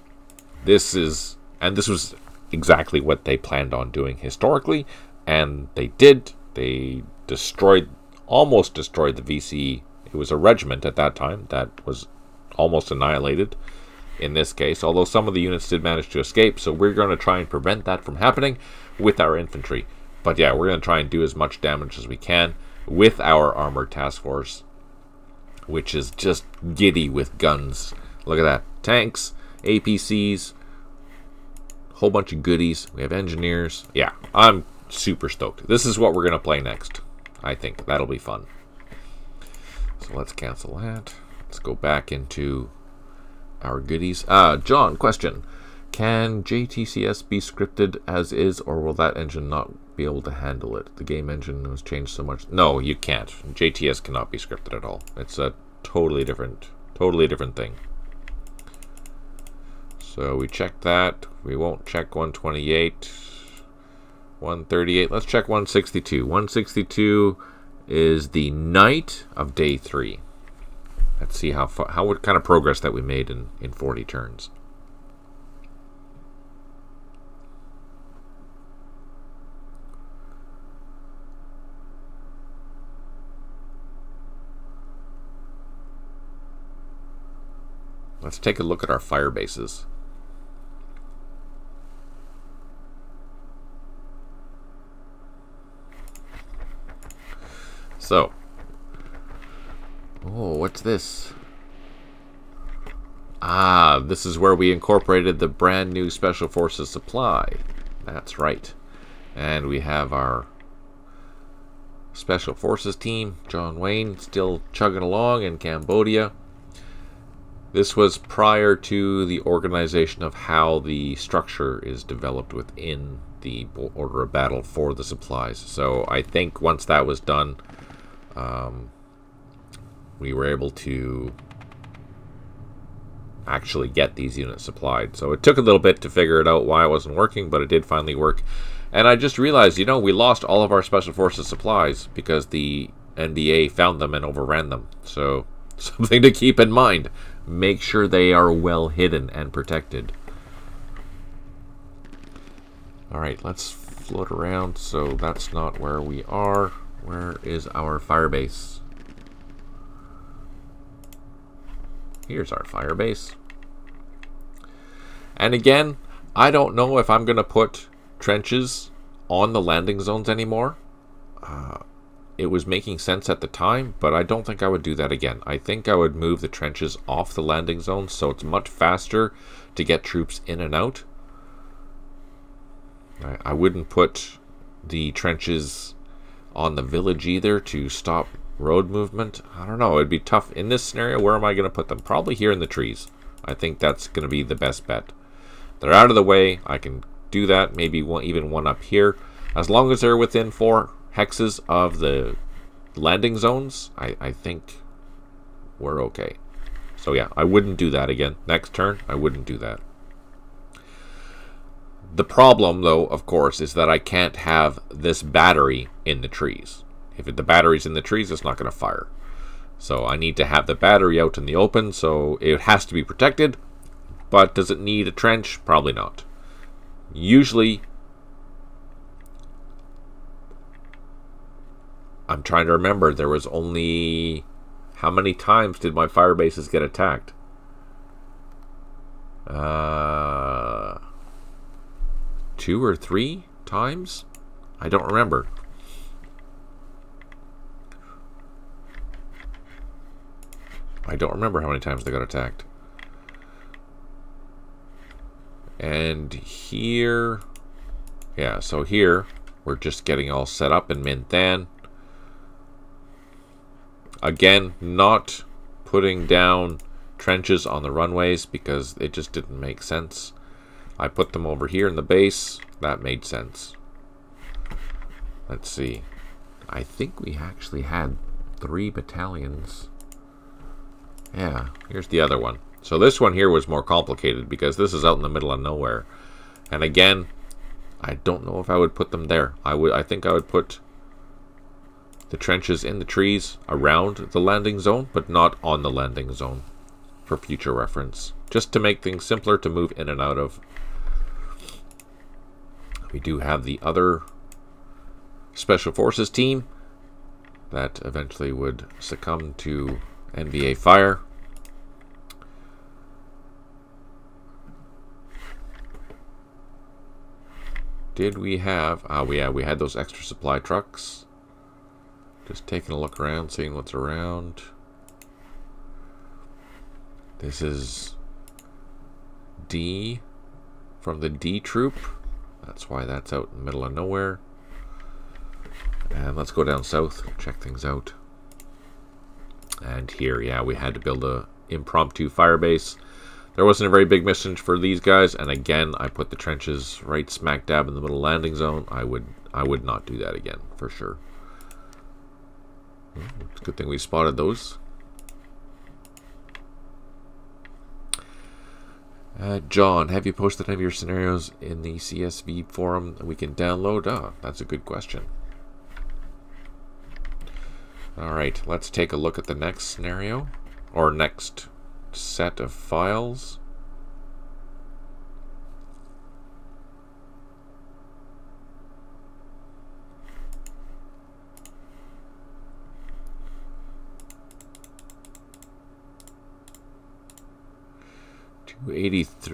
This was exactly what they planned on doing historically. And they did. They almost destroyed the VC. It was a regiment at that time that was almost annihilated in this case, although some of the units did manage to escape. So we're going to try and prevent that from happening with our infantry. But yeah, we're going to try and do as much damage as we can with our armored task force, which is just giddy with guns. Look at that. Tanks, APCs, whole bunch of goodies. We have engineers. Yeah, I'm super stoked. This is what we're going to play next. I think that'll be fun. So let's cancel that. Let's go back into our goodies. John, question. Can JTCS be scripted as is, or will that engine not be able to handle it? The game engine has changed so much. No, you can't. JTS cannot be scripted at all. It's a totally different thing. So we check that. We won't check 128. 138. Let's check 162. 162 is the night of day 3. Let's see what kind of progress that we made in 40 turns. Let's take a look at our fire bases. So, oh, what's this? Ah, this is where we incorporated the brand new Special Forces supply. That's right. And we have our Special Forces team, John Wayne, still chugging along in Cambodia. This was prior to the organization of how the structure is developed within the order of battle for the supplies. So I think once that was done, we were able to actually get these units supplied. So it took a little bit to figure it out why it wasn't working, but it did finally work. And I just realized, you know, we lost all of our Special Forces supplies because the NBA found them and overran them. So something to keep in mind. Make sure they are well hidden and protected. Alright, let's float around. So that's not where we are. Where is our firebase? Here's our firebase. And again, I don't know if I'm going to put trenches on the landing zones anymore. It was making sense at the time, but I don't think I would do that again. I think I would move the trenches off the landing zones so it's much faster to get troops in and out. I wouldn't put the trenches on the village either to stop road movement. I don't know. It'd be tough. In this scenario, where am I going to put them? Probably here in the trees. I think that's going to be the best bet. They're out of the way. I can do that. Maybe even one up here. As long as they're within 4 hexes of the landing zones, I think we're okay. So yeah, I wouldn't do that again. Next turn, I wouldn't do that. The problem, though, of course, is that I can't have this battery in the trees. If the battery's in the trees, it's not going to fire. So I need to have the battery out in the open, so it has to be protected. But does it need a trench? Probably not. Usually, I'm trying to remember, there was only... How many times did my fire bases get attacked? 2 or 3 times? I don't remember. I don't remember how many times they got attacked. And here... Yeah, so here, we're just getting all set up in Minh Than. Again, not putting down trenches on the runways because it just didn't make sense. I put them over here in the base. That made sense. Let's see. I think we actually had 3 battalions. Yeah, here's the other one. So this one here was more complicated because this is out in the middle of nowhere. And again, I don't know if I would put them there. I think I would put the trenches in the trees around the landing zone, but not on the landing zone for future reference. Just to make things simpler to move in and out of. We do have the other Special Forces team that eventually would succumb to NVA fire. Did we have... we had those extra supply trucks. Just taking a look around, seeing what's around. This is D from the D troop. That's why that's out in the middle of nowhere. And let's go down south, check things out. And here, yeah, we had to build a impromptu fire base. There wasn't a very big mission for these guys, and again, I put the trenches right smack dab in the middle landing zone. I would not do that again, for sure. It's a good thing we spotted those. John, have you posted any of your scenarios in the CSV forum that we can download? Ah, that's a good question. Alright, let's take a look at the next scenario, or next set of files.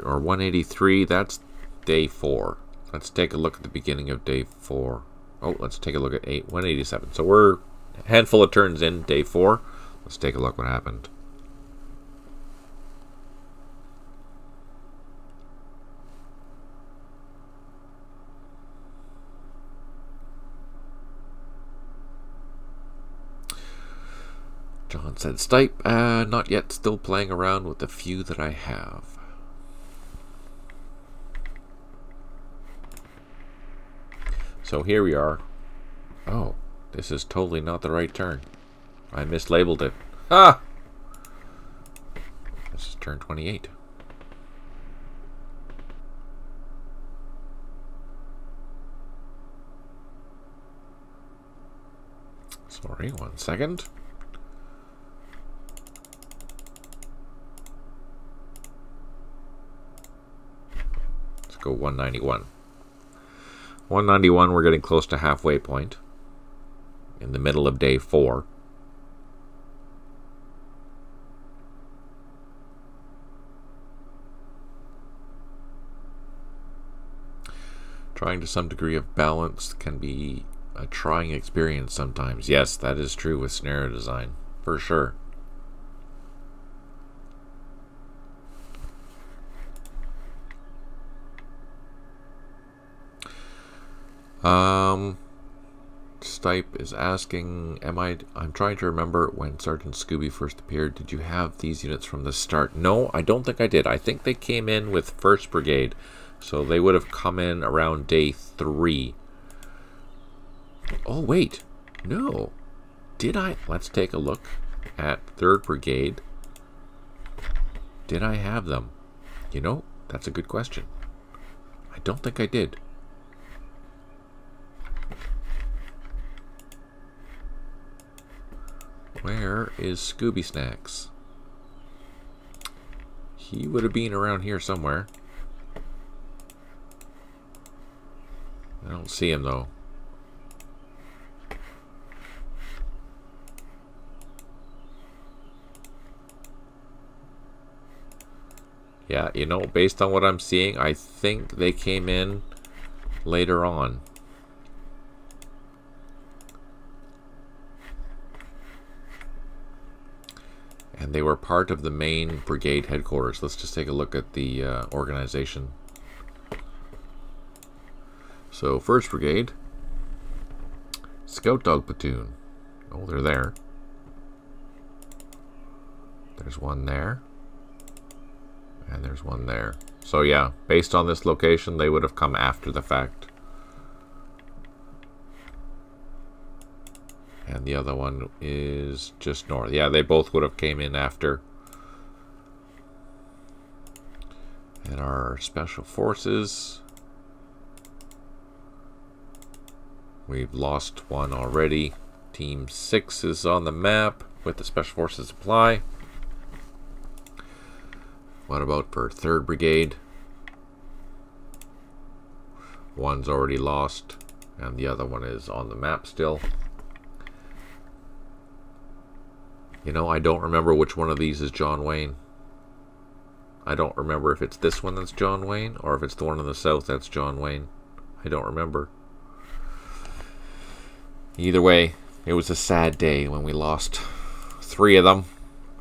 Or 183, that's day 4. Let's take a look at the beginning of day 4. Oh, let's take a look at 187. So we're a handful of turns in day 4. Let's take a look what happened. John said, Stipe, not yet, still playing around with the few that I have. So here we are. Oh, this is totally not the right turn. I mislabeled it. Ah! This is turn 28. Sorry, 1 second. Let's go 191. 191, we're getting close to halfway point. In the middle of day 4. Trying to some degree of balance can be a trying experience sometimes. Yes, that is true with scenario design, for sure. Stipe is asking, I'm trying to remember when Sergeant Scooby first appeared. Did you have these units from the start? No, I don't think I did. I think they came in with 1st Brigade. So they would have come in around day 3. Oh, wait. No. Did I? Let's take a look at 3rd Brigade. Did I have them? You know, that's a good question. I don't think I did. Where is Scooby Snacks? He would have been around here somewhere. I don't see him though. Yeah, you know, based on what I'm seeing, I think they came in later on. And they were part of the main brigade headquarters. Let's just take a look at the organization. So, 1st Brigade. Scout Dog Platoon. Oh, they're there. There's one there. And there's one there. So yeah, based on this location, they would have come after the fact. And the other one is just north. Yeah, they both would have came in after. And our special forces, we've lost one already. Team 6 is on the map with the special forces supply. What about for 3rd Brigade? One's already lost, and the other one is on the map still. You know, I don't remember which one of these is John Wayne. I don't remember if it's this one that's John Wayne, or if it's the one in the south that's John Wayne. I don't remember. Either way, it was a sad day when we lost 3 of them.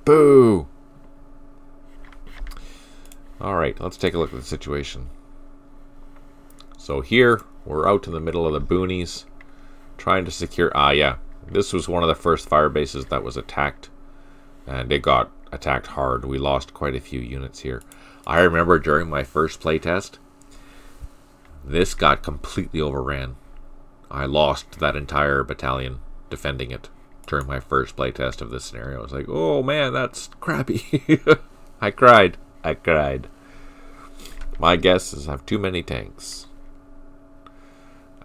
Boo! Alright, let's take a look at the situation. So here, we're out in the middle of the boonies, trying to secure... yeah. This was one of the first fire bases that was attacked. And it got attacked hard. We lost quite a few units here. I remember during my first playtest, this got completely overran. I lost that entire battalion defending it during my first playtest of this scenario. I was like, oh man, that's crappy. I cried. My guess is I have too many tanks.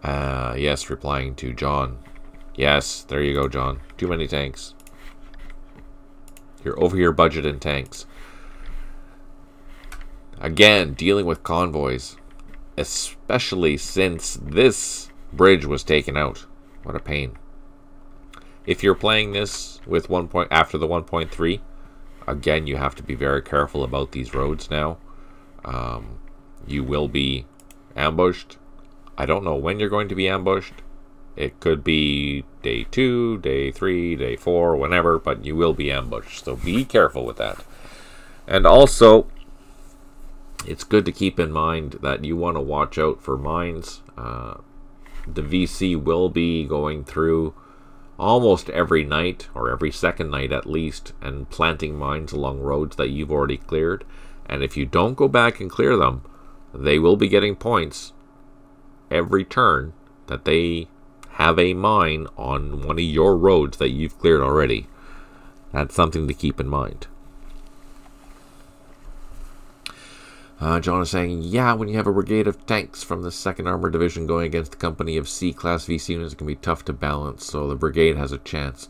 Yes, replying to John. Yes, there you go, John. Too many tanks. You're over your budget in tanks. Again, dealing with convoys. Especially since this bridge was taken out. What a pain. If you're playing this with after the 1.3, again, you have to be very careful about these roads now. You will be ambushed. I don't know when you're going to be ambushed. It could be day 2, day 3, day 4, whenever, but you will be ambushed. So be careful with that. And also, it's good to keep in mind that you want to watch out for mines. The VC will be going through almost every night, or every second night at least, and planting mines along roads that you've already cleared. And if you don't go back and clear them, they will be getting points every turn that they have a mine on one of your roads that you've cleared already. That's something to keep in mind. John is saying, yeah, when you have a brigade of tanks from the 2nd Armored Division going against a company of C-class VC units, it can be tough to balance, so the brigade has a chance.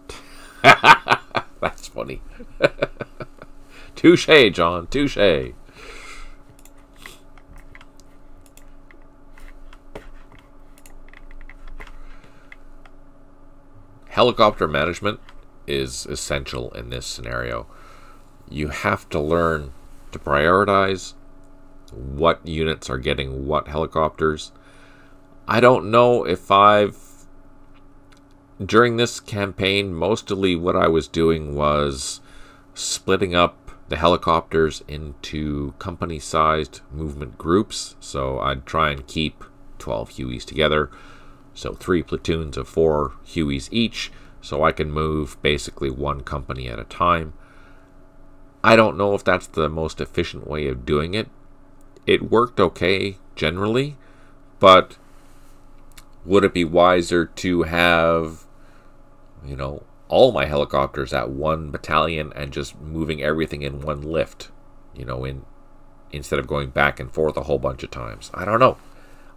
That's funny. Touche, John, touche. Helicopter management is essential in this scenario. You have to learn to prioritize what units are getting what helicopters. I don't know if during this campaign, mostly what I was doing was splitting up the helicopters into company-sized movement groups. So I'd try and keep 12 Hueys together. So 3 platoons of 4 Hueys each, so I can move basically 1 company at a time. I don't know if that's the most efficient way of doing it. It worked okay generally, but would it be wiser to have, you know, all my helicopters at 1 battalion and just moving everything in 1 lift, you know, instead of going back and forth a whole bunch of times? I don't know.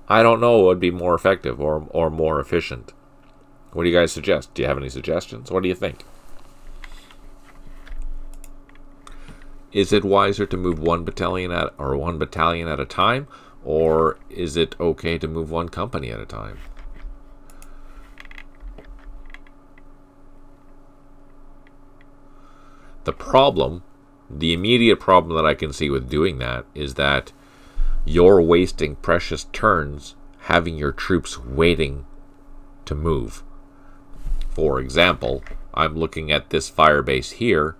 I don't know what would be more effective or more efficient. What do you guys suggest? Do you have any suggestions? What do you think? Is it wiser to move 1 battalion at a time, or is it okay to move 1 company at a time? The immediate problem that I can see with doing that is that you're wasting precious turns having your troops waiting to move. For example, I'm looking at this fire base here,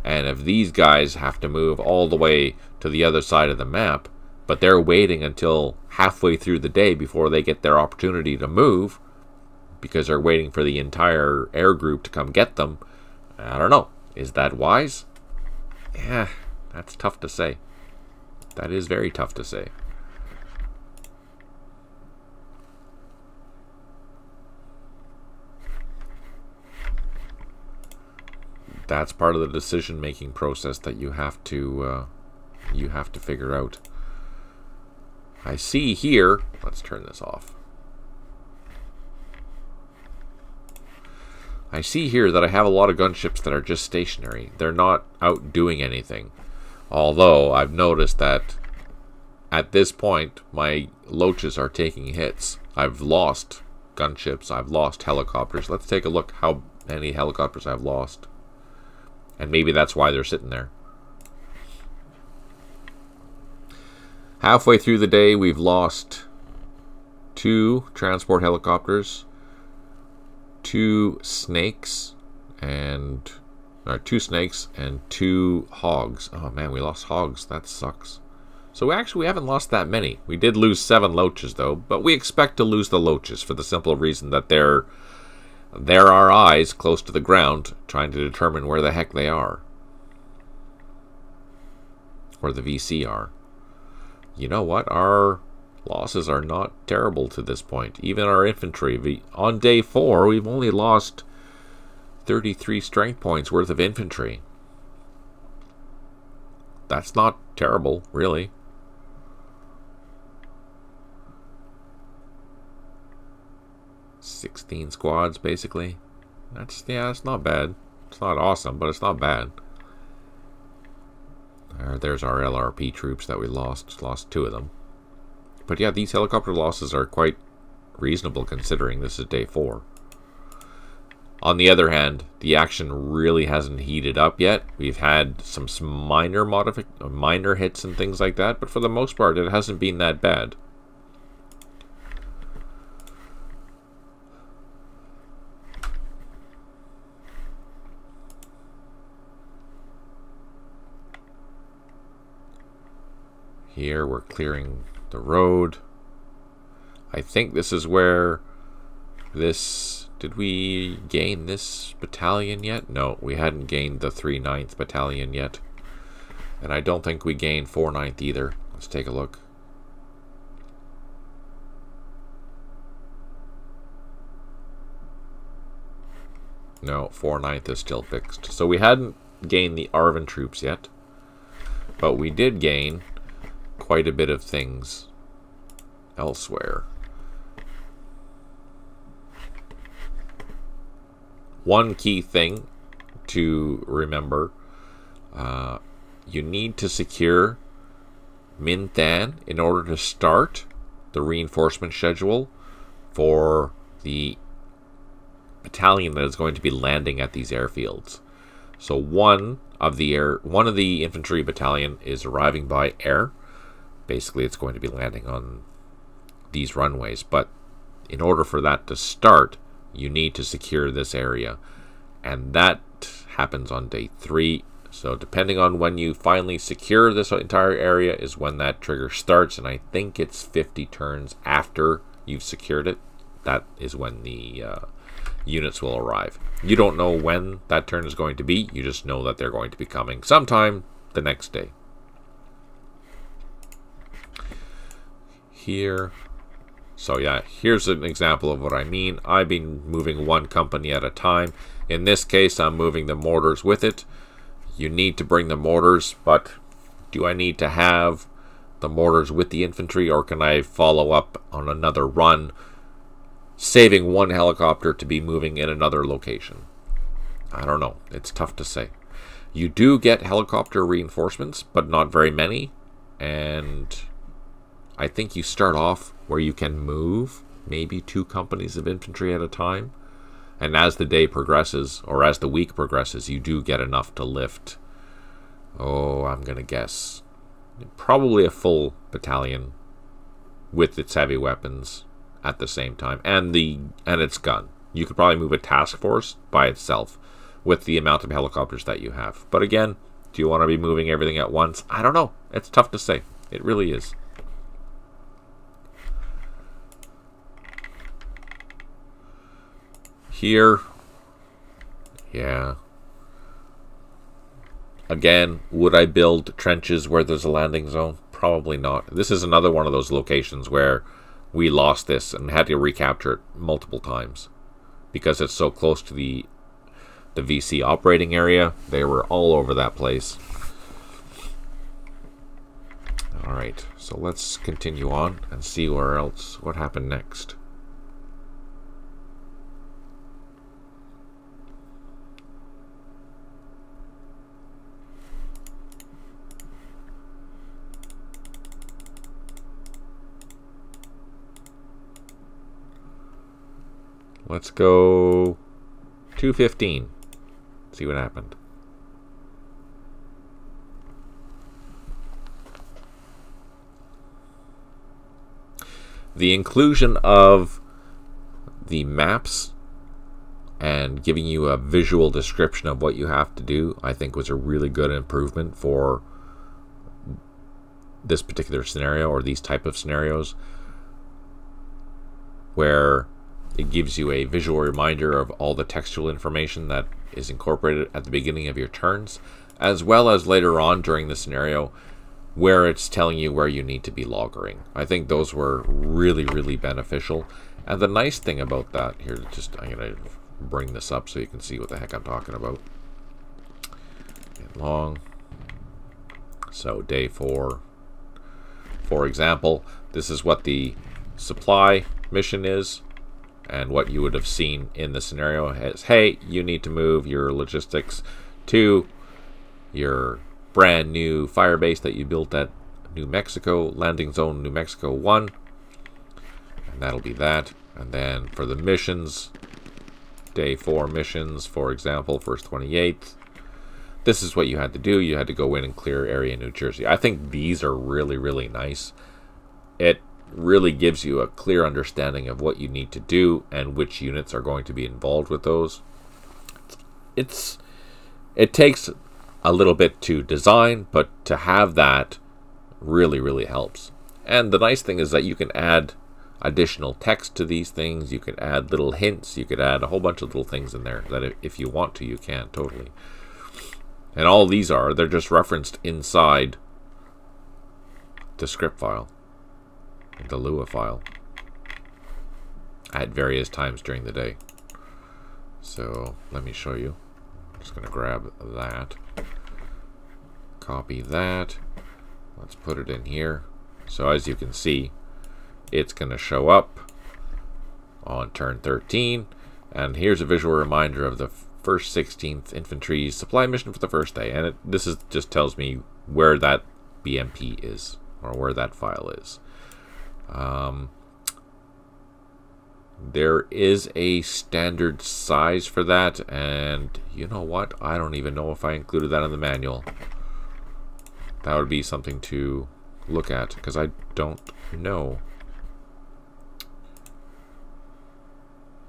and if these guys have to move all the way to the other side of the map, but they're waiting until halfway through the day before they get their opportunity to move, because they're waiting for the entire air group to come get them, I don't know. Is that wise? Yeah, that's tough to say. That is very tough to say. That's part of the decision-making process that you have to figure out. I see here, let's turn this off. I see here that I have a lot of gunships that are just stationary. They're not out doing anything. Although I've noticed that at this point my loaches are taking hits. I've lost gunships, I've lost helicopters. Let's take a look how many helicopters I've lost. And maybe that's why they're sitting there. Halfway through the day, we've lost 2 transport helicopters, 2 snakes, and 2 snakes and 2 hogs. Oh man, we lost hogs. That sucks. So we haven't lost that many. We did lose 7 loaches though, but we expect to lose the loaches for the simple reason that they're our eyes close to the ground, trying to determine where the heck they are, where the VC are. You know what? Our losses are not terrible to this point. Even our infantry. On day 4, we've only lost 33 strength points worth of infantry. That's not terrible, really. "16 squads, basically. That's not bad. It's not awesome, but it's not bad. There's our LRP troops that we lost. Lost 2 of them. But yeah, these helicopter losses are quite reasonable considering this is day 4. On the other hand, the action really hasn't heated up yet. We've had some minor hits and things like that, but for the most part, it hasn't been that bad. Here we're clearing the road. I think this is where this... Did we gain this battalion yet? No, we hadn't gained the 3/9th Battalion yet. And I don't think we gained 4/9th either. Let's take a look. No, 4/9th is still fixed. So we hadn't gained the Arvin troops yet. But we did gain quite a bit of things elsewhere. One key thing to remember, you need to secure Minthan in order to start the reinforcement schedule for the battalion that is going to be landing at these airfields. So one of the infantry battalion is arriving by air. Basically, it's going to be landing on these runways. But in order for that to start, you need to secure this area. And that happens on day 3. So depending on when you finally secure this entire area is when that trigger starts. And I think it's 50 turns after you've secured it. That is when the units will arrive. You don't know when that turn is going to be. You just know that they're going to be coming sometime the next day. Here. So yeah, here's an example of what I mean. I've been moving one company at a time. In this case, I'm moving the mortars with it. You need to bring the mortars, but do I need to have the mortars with the infantry, or can I follow up on another run, saving one helicopter to be moving in another location? I don't know. It's tough to say. You do get helicopter reinforcements, but not very many. And I think you start off where you can move maybe 2 companies of infantry at a time. And as the day progresses, or as the week progresses, you do get enough to lift, I'm going to guess, probably a full battalion with its heavy weapons at the same time. And its gun. You could probably move a task force by itself with the amount of helicopters that you have. But again, do you want to be moving everything at once? I don't know. It's tough to say. It really is. Here, yeah. Again, would I build trenches where there's a landing zone? Probably not. This is another one of those locations where we lost this and had to recapture it multiple times because it's so close to the the VC operating area. They were all over that place. Alright, so let's continue on and see what happened next. Let's go 2:15. See what happened. The inclusion of the maps and giving you a visual description of what you have to do, I think, was a really good improvement for this particular scenario, or these type of scenarios, where it gives you a visual reminder of all the textual information that is incorporated at the beginning of your turns, as well as later on during the scenario where it's telling you where you need to be loggering. I think those were really, really beneficial. And the nice thing about that, here, I'm going to bring this up so you can see what the heck I'm talking about. Get long. So day 4, for example, this is what the supply mission is. And what you would have seen in the scenario is, hey, you need to move your logistics to your brand new fire base that you built at New Mexico, landing zone New Mexico 1. And that'll be that. And then for the missions, day 4 missions, for example, 1st 28th, this is what you had to do. You had to go in and clear area New Jersey. I think these are really, really nice. It really gives you a clear understanding of what you need to do and which units are going to be involved with those. It takes a little bit to design, but to have that really, really helps. And the nice thing is that you can add additional text to these things. You can add little hints. You could add a whole bunch of little things in there that if you want to, you can totally. And all these they're just referenced inside the script file, the Lua file, at various times during the day. So let me show you. I'm just going to grab that, copy that, let's put it in here. So as you can see, it's going to show up on turn 13, and here's a visual reminder of the 1st 16th Infantry supply mission for the first day. And this just tells me where that BMP is, or where that file is. There is a standard size for that, and you know what? I don't even know if I included that in the manual. That would be something to look at, because I don't know.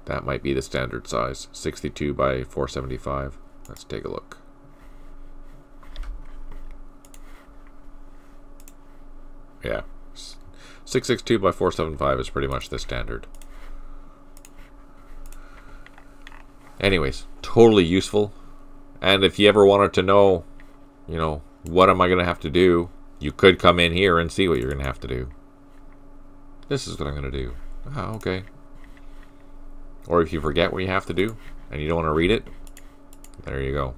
That might be the standard size, 62 by 475. Let's take a look. Yeah, 662 by 475 is pretty much the standard. Anyways, totally useful. And if you ever wanted to know, you know, what am I going to have to do, you could come in here and see what you're going to have to do. This is what I'm going to do. Ah, okay. Or if you forget what you have to do and you don't want to read it, there you go.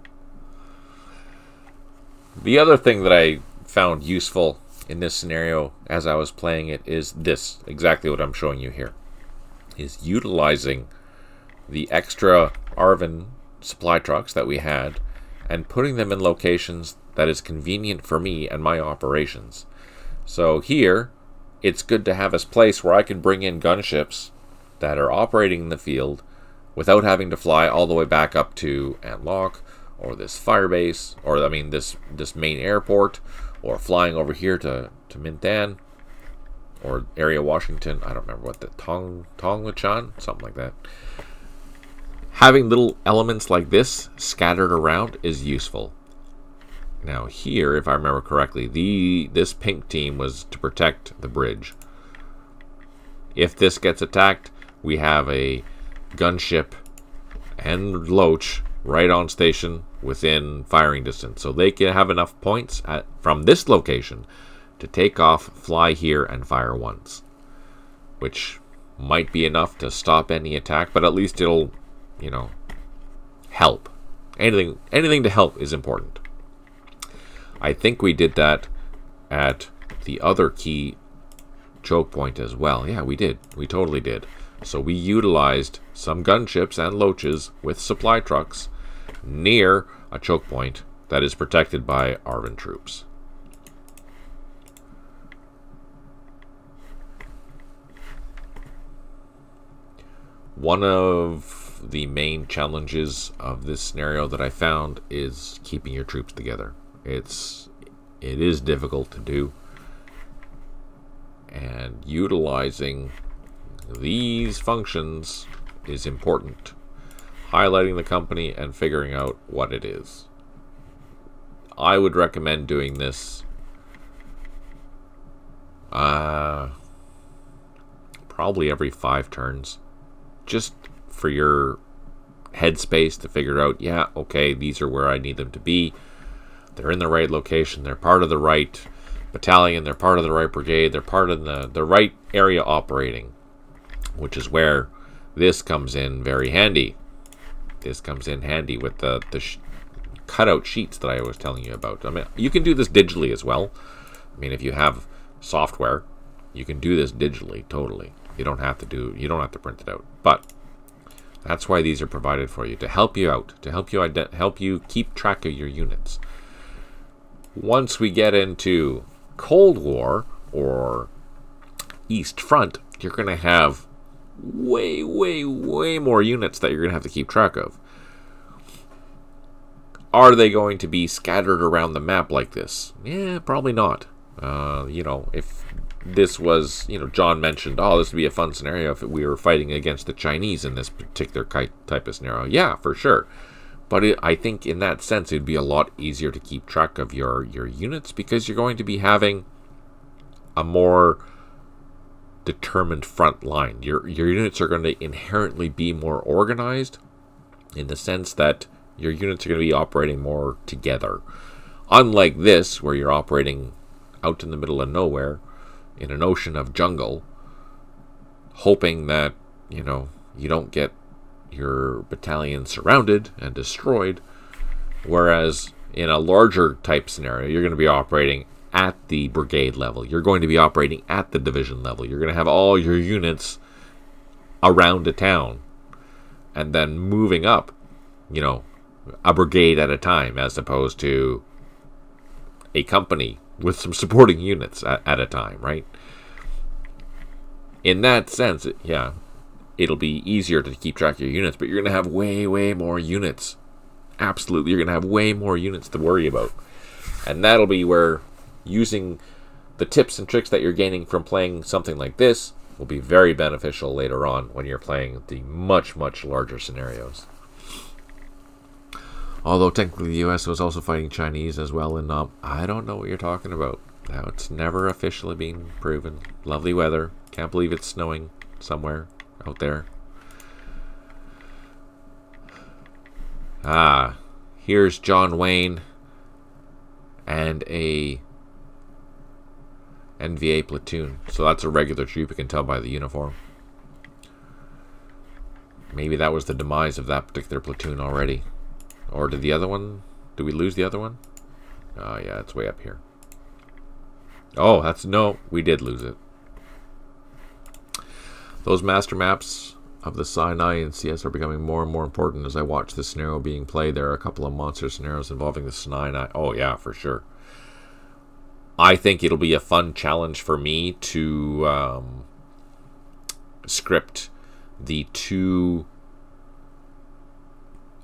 The other thing that I found useful in this scenario as I was playing it is this, exactly what I'm showing you here, is utilizing the extra Arvin supply trucks that we had and putting them in locations that is convenient for me and my operations. So here, it's good to have a place where I can bring in gunships that are operating in the field without having to fly all the way back up to Antlock or this firebase, or I mean this main airport, or flying over here to Mintan or area Washington. I don't remember what the Tonglachan, something like that. Having little elements like this scattered around is useful. Now here, if I remember correctly, this pink team was to protect the bridge. If this gets attacked, we have a gunship and Loach right on station within firing distance. So they can have enough points from this location to take off, fly here, and fire once. Which might be enough to stop any attack, but at least it'll, you know, help. anything to help is important. I think we did that at the other key choke point as well. Yeah, we did. We totally did. So we utilized some gunships and loaches with supply trucks near a choke point that is protected by ARVN troops. One of the main challenges of this scenario that I found is keeping your troops together. It is difficult to do, and utilizing these functions is important. Highlighting the company and figuring out what it is. I would recommend doing this probably every 5 turns, just for your headspace to figure out, yeah, okay, these are where I need them to be. They're in the right location. They're part of the right battalion. They're part of the right brigade. They're part of the right area operating, which is where this comes in very handy. This comes in handy with the cutout sheets that I was telling you about. I mean, you can do this digitally as well. I mean, if you have software, you can do this digitally totally. You don't have to print it out. But that's why these are provided for you, to help you out, to help you keep track of your units. Once we get into Cold War or East Front, you're going to have way more units that you're going to have to keep track of. Are they going to be scattered around the map like this? Yeah, probably not. You know, if this was, you know, John mentioned, oh, this would be a fun scenario if we were fighting against the Chinese in this particular type of scenario. Yeah, for sure. But I think in that sense, it'd be a lot easier to keep track of your units, because you're going to be having a more determined front line. Your units are going to inherently be more organized, in the sense that your units are going to be operating more together. Unlike this, where you're operating out in the middle of nowhere, in an ocean of jungle, hoping that, you know, you don't get your battalion surrounded and destroyed. Whereas in a larger type scenario, you're going to be operating at the brigade level. You're going to be operating at the division level. You're going to have all your units around a town, and then moving up, you know, a brigade at a time, as opposed to a company with some supporting units at a time, right? In that sense, yeah, it'll be easier to keep track of your units, but you're going to have way more units. Absolutely, you're going to have way more units to worry about. And that'll be where using the tips and tricks that you're gaining from playing something like this will be very beneficial later on when you're playing the much larger scenarios. Although technically the US was also fighting Chinese as well in Nam. I don't know what you're talking about. Now, it's never officially been proven. Lovely weather. Can't believe it's snowing somewhere out there. Ah, here's John Wayne and a NVA platoon. So that's a regular troop, you can tell by the uniform. Maybe that was the demise of that particular platoon already. Or did the other one? Did we lose the other one? Oh yeah, it's way up here. Oh, no, we did lose it. Those master maps of the Sinai and CS are becoming more and more important as I watch this scenario being played. There are a couple of monster scenarios involving the Sinai. Oh yeah, for sure. I think it'll be a fun challenge for me to script the two...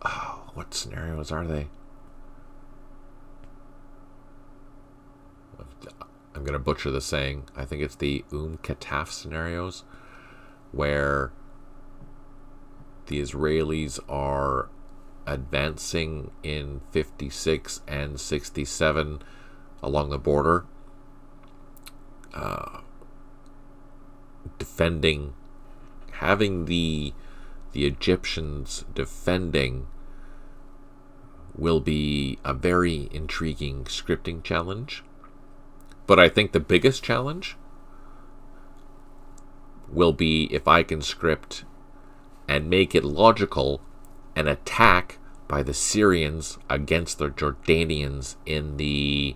Oh, what scenarios are they? I'm going to butcher the saying. I think it's the Kataf scenarios, where the Israelis are advancing in 56 and 67 along the border, defending, having the Egyptians defending will be a very intriguing scripting challenge. But I think the biggest challenge will be if I can script and make it logical an attack by the Syrians against the Jordanians in the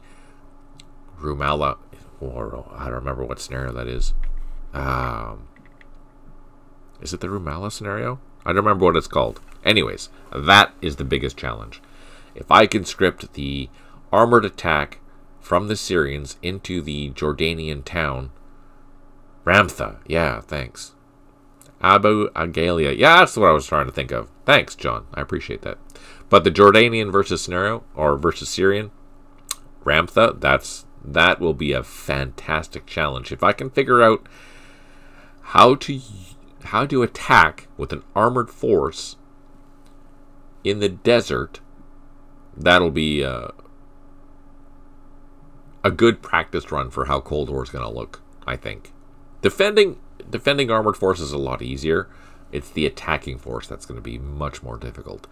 Rumallah, or I don't remember what scenario that is. Is it the Rumallah scenario? I don't remember what it's called. Anyways, that is the biggest challenge. If I can script the armored attack from the Syrians into the Jordanian town, Ramtha, yeah, thanks. Abu Agalia, yeah, that's what I was trying to think of. Thanks, John, I appreciate that. But the Jordanian versus scenario, or versus Syrian, Ramtha, that will be a fantastic challenge. If I can figure out how to attack with an armored force in the desert, that'll be a good practice run for how Cold War is going to look, I think. Defending armored force is a lot easier. It's the attacking force that's going to be much more difficult.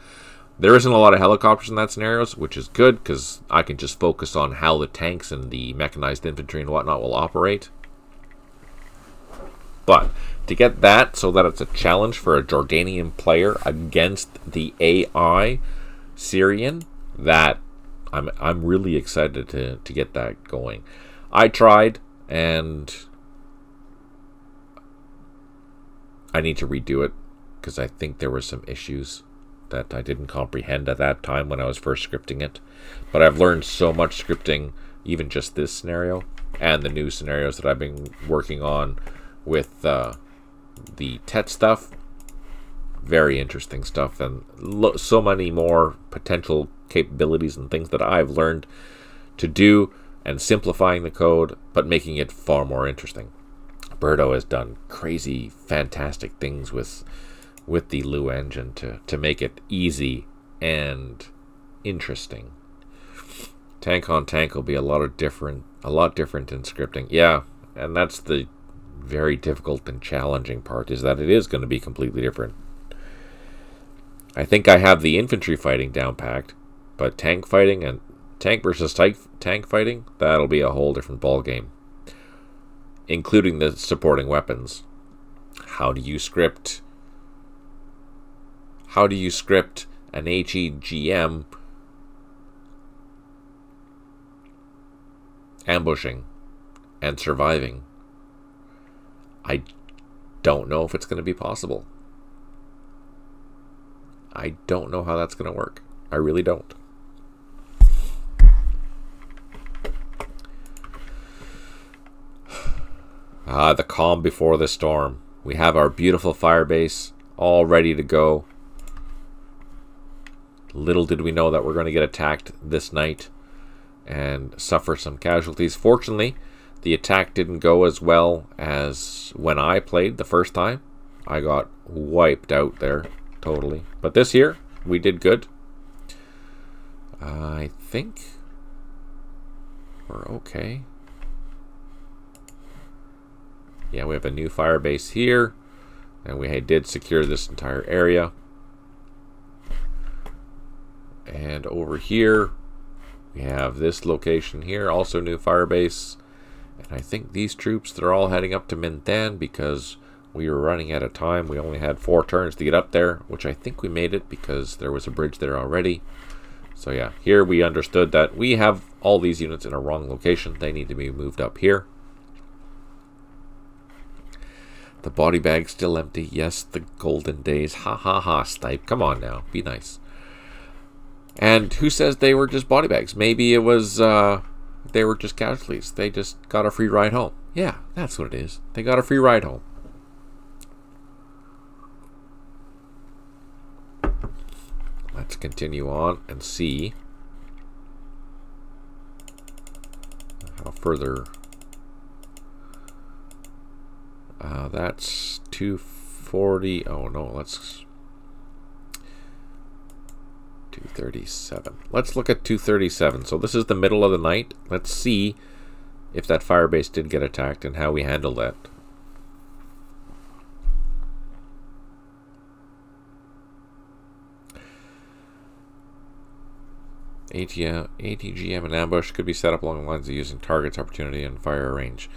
There isn't a lot of helicopters in that scenarios, which is good because I can just focus on how the tanks and the mechanized infantry and whatnot will operate. But to get that so that it's a challenge for a Jordanian player against the AI Syrian, that I'm really excited to get that going. I tried, and I need to redo it because I think there were some issues that I didn't comprehend at that time when I was first scripting it. But I've learned so much scripting, even just this scenario and the new scenarios that I've been working on with the TET stuff. Very interesting stuff, and so many more potential capabilities and things that I've learned to do, and simplifying the code but making it far more interesting. Berto has done crazy, fantastic things with the Lua engine to make it easy and interesting. Tank on tank will be a lot different in scripting. Yeah, and that's the very difficult and challenging part, is that it is going to be completely different. I think I have the infantry fighting down packed, but tank fighting and tank versus tank fighting, that'll be a whole different ball game, including the supporting weapons. How do you script an HEGM ambushing and surviving? I don't know if it's going to be possible. I don't know how that's going to work. I really don't. The calm before the storm. We have our beautiful fire base all ready to go. Little did we know that we're going to get attacked this night and suffer some casualties. Fortunately, the attack didn't go as well as when I played the first time. I got wiped out there totally. But this year, we did good. I think we're okay. Yeah, we have a new fire base here, and we did secure this entire area. And over here, we have this location here, also new fire base. And I think these troops, they're all heading up to Mintan because we were running out of time. We only had 4 turns to get up there, which I think we made it because there was a bridge there already. So yeah, here we understood that we have all these units in a wrong location. They need to be moved up here. The body bag's still empty. Yes, the golden days. Ha ha ha, Stipe. Come on now. Be nice. And who says they were just body bags? Maybe it was, they were just casualties. They just got a free ride home. Yeah, that's what it is. They got a free ride home. Let's continue on and see how further. That's 240. Oh no, let's 237. Let's look at 237. So this is the middle of the night. Let's see if that fire base did get attacked and how we handle that. ATGM and ambush could be set up along the lines of using targets, opportunity, and fire range.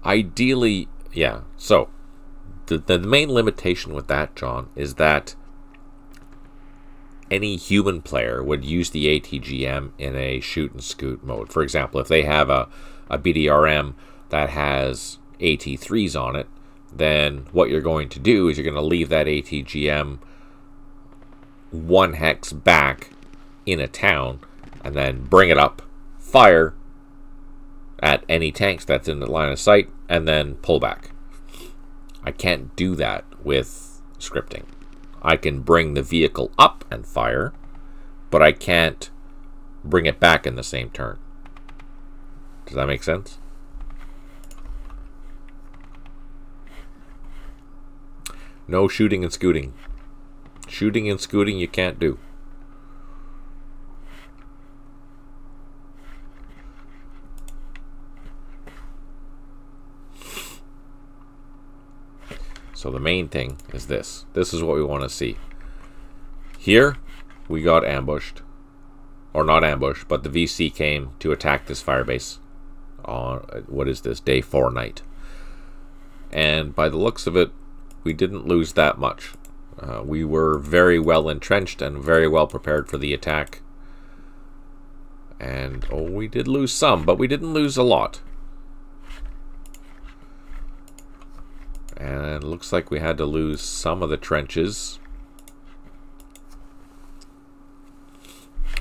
Ideally, yeah. So the main limitation with that, John, is that any human player would use the ATGM in a shoot and scoot mode. For example, if they have a BDRM that has AT3s on it, then what you're going to do is you're going to leave that ATGM 1 hex back in a town, and then bring it up, fire at any tanks that's in the line of sight, and then pull back. I can't do that with scripting. I can bring the vehicle up and fire, but I can't bring it back in the same turn. Does that make sense? No shooting and scooting. Shooting and scooting you can't do. So the main thing is this. This is what we want to see. Here, we got ambushed. Or not ambushed, but the VC came to attack this firebase on, what is this, day 4 night. And by the looks of it, we didn't lose that much. We were very well entrenched and very well prepared for the attack. And, oh, we did lose some, but we didn't lose a lot. And it looks like we had to lose some of the trenches.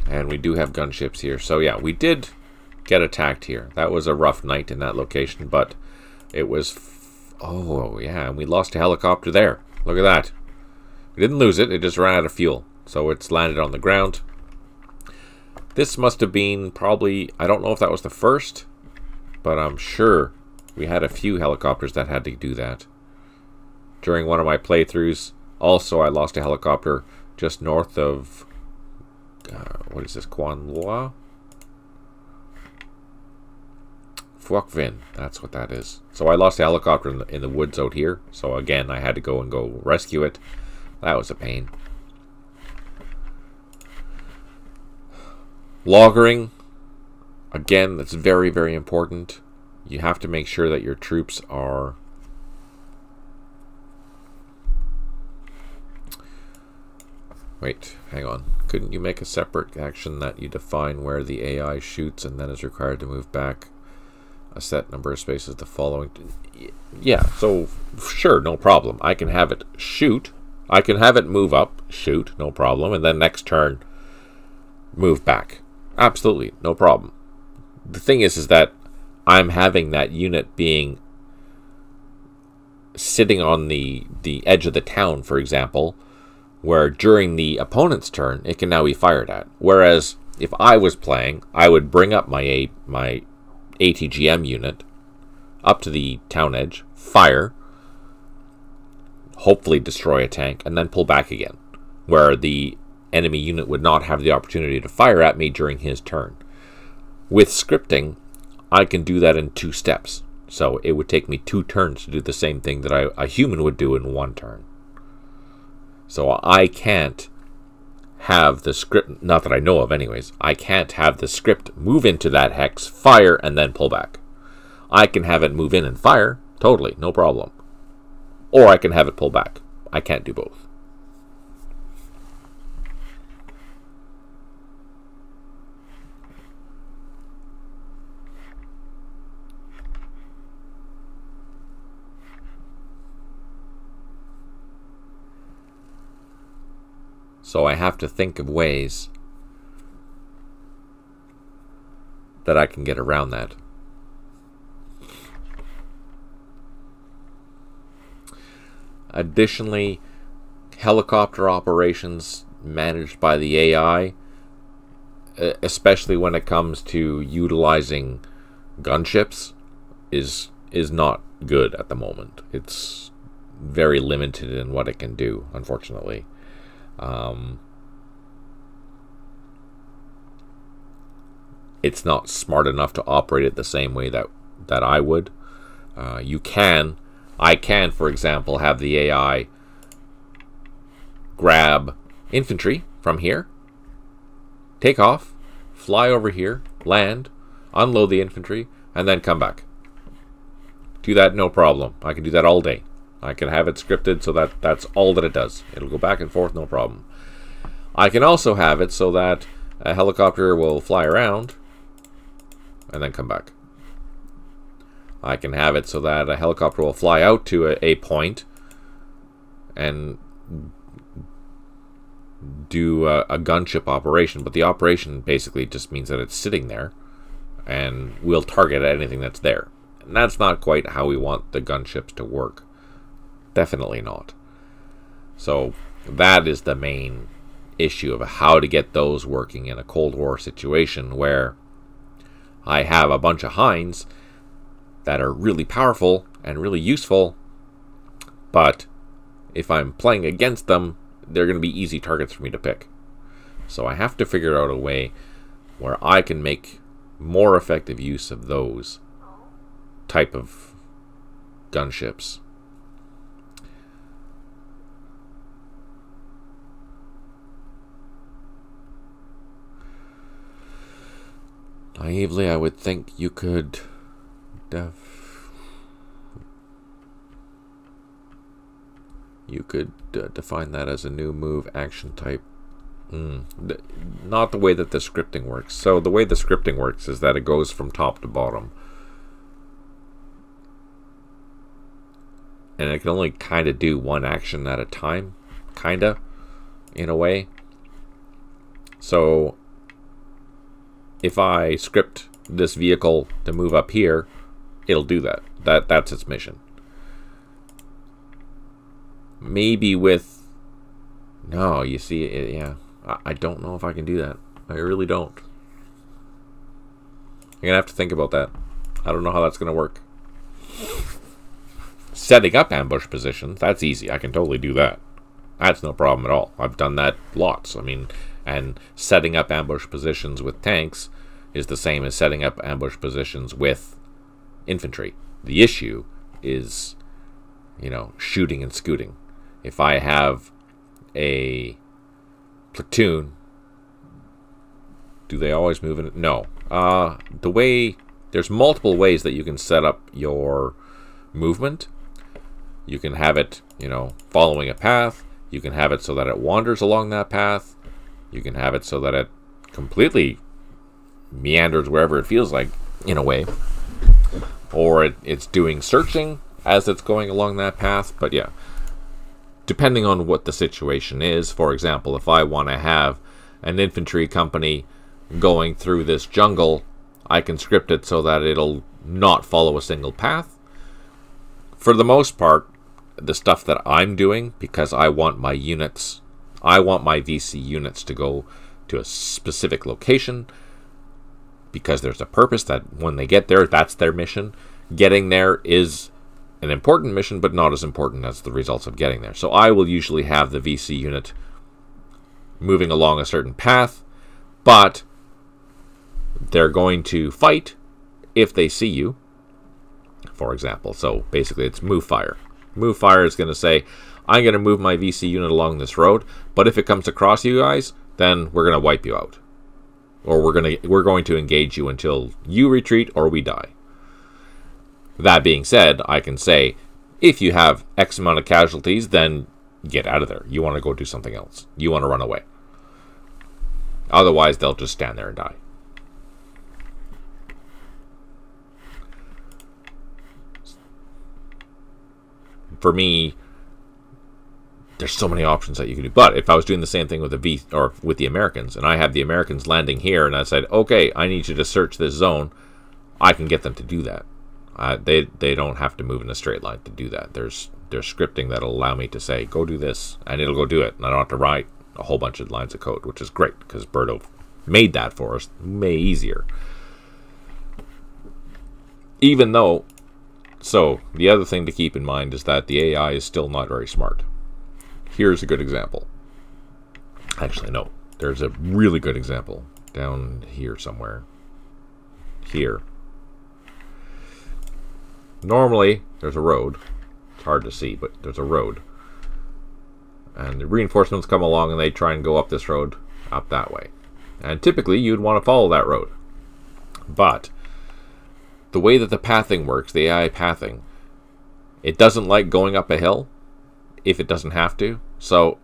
And we do have gunships here. So yeah, we did get attacked here. That was a rough night in that location, but it was... oh, yeah, and we lost a helicopter there. Look at that. We didn't lose it, it just ran out of fuel. So it's landed on the ground. This must have been probably... I don't know if that was the first, but I'm sure we had a few helicopters that had to do that. During one of my playthroughs, also I lost a helicopter just north of... what is this? Quan Loa? Phuoc Vinh, that's what that is. So I lost a helicopter in the woods out here. So again, I had to go rescue it. That was a pain. Loggering, again, that's very, very important. You have to make sure that your troops are... Wait, hang on. Couldn't you make a separate action that you define where the AI shoots and then is required to move back a set number of spaces the following? Yeah, so sure, no problem. I can have it shoot. I can have it move up, shoot, no problem. And then next turn, move back. Absolutely, no problem. The thing is that I'm having that unit being sitting on the edge of the town, for example, where during the opponent's turn, it can now be fired at. Whereas, if I was playing, I would bring up my ATGM unit up to the town edge, fire, hopefully destroy a tank, and then pull back again, where the enemy unit would not have the opportunity to fire at me during his turn. With scripting, I can do that in 2 steps. So it would take me 2 turns to do the same thing that a human would do in 1 turn. So I can't have the script, not that I know of anyways, I can't have the script move into that hex, fire, and then pull back. I can have it move in and fire, totally, no problem. Or I can have it pull back. I can't do both. So I have to think of ways that I can get around that. Additionally, helicopter operations managed by the AI, especially when it comes to utilizing gunships, is not good at the moment. It's very limited in what it can do, unfortunately. It's not smart enough to operate it the same way that I would. I can, for example, have the AI grab infantry from here, take off, fly over here, land, unload the infantry, and then come back. Do that, no problem. I can do that all day. I can have it scripted so that that's all that it does. It'll go back and forth, no problem. I can also have it so that a helicopter will fly around and then come back. I can have it so that a helicopter will fly out to a point and do a gunship operation, but the operation basically just means that it's sitting there and we'll target anything that's there. And that's not quite how we want the gunships to work. Definitely not. So that is the main issue of how to get those working in a Cold War situation, where I have a bunch of Hinds that are really powerful and really useful, but if I'm playing against them, they're going to be easy targets for me to pick. So I have to figure out a way where I can make more effective use of those type of gunships. Naively, I would think you could define that as a new move action type. Not the way that the scripting works. So the way the scripting works is that it goes from top to bottom. And it can only kind of do one action at a time. Kinda, in a way. So if I script this vehicle to move up here, it'll do that. That's its mission. Maybe with... No, you see, yeah. I don't know if I can do that. I really don't. I'm going to have to think about that. I don't know how that's going to work. Setting up ambush positions, that's easy. I can totally do that. That's no problem at all. I've done that lots. I mean, and setting up ambush positions with tanks is the same as setting up ambush positions with infantry. The issue is, you know, shooting and scooting. If I have a platoon, do they always move in? No. There's multiple ways that you can set up your movement. You can have it, you know, following a path. You can have it so that it wanders along that path. You can have it so that it completely meanders wherever it feels like, in a way. Or it's doing searching as it's going along that path. But yeah, depending on what the situation is. For example, if I want to have an infantry company going through this jungle, I can script it so that it'll not follow a single path. For the most part, the stuff that I'm doing, because I want my units, I want my VC units to go to a specific location, because there's a purpose that when they get there, that's their mission. Getting there is an important mission, but not as important as the results of getting there. So I will usually have the VC unit moving along a certain path, but they're going to fight if they see you, for example. So basically it's move fire. Move fire is going to say, I'm going to move my VC unit along this road, but if it comes across you guys, then we're going to wipe you out. Or we're going to engage you until you retreat or we die. That being said, I can say, if you have X amount of casualties, then get out of there. You want to go do something else. You want to run away. Otherwise, they'll just stand there and die. For me, there's so many options that you can do. But if I was doing the same thing with the Americans, and I have the Americans landing here, and I said, okay, I need you to search this zone, I can get them to do that. They don't have to move in a straight line to do that. There's scripting that'll allow me to say, go do this, and it'll go do it. And I don't have to write a whole bunch of lines of code, which is great, because Birdo made that for us way easier. Even though, so the other thing to keep in mind is that the AI is still not very smart. Here's a good example. Actually, no. There's a really good example down here somewhere. Here. Normally, there's a road. It's hard to see, but there's a road. And the reinforcements come along and they try and go up this road, up that way. And typically, you'd want to follow that road. But the way that the pathing works, the AI pathing, it doesn't like going up a hill if it doesn't have to. So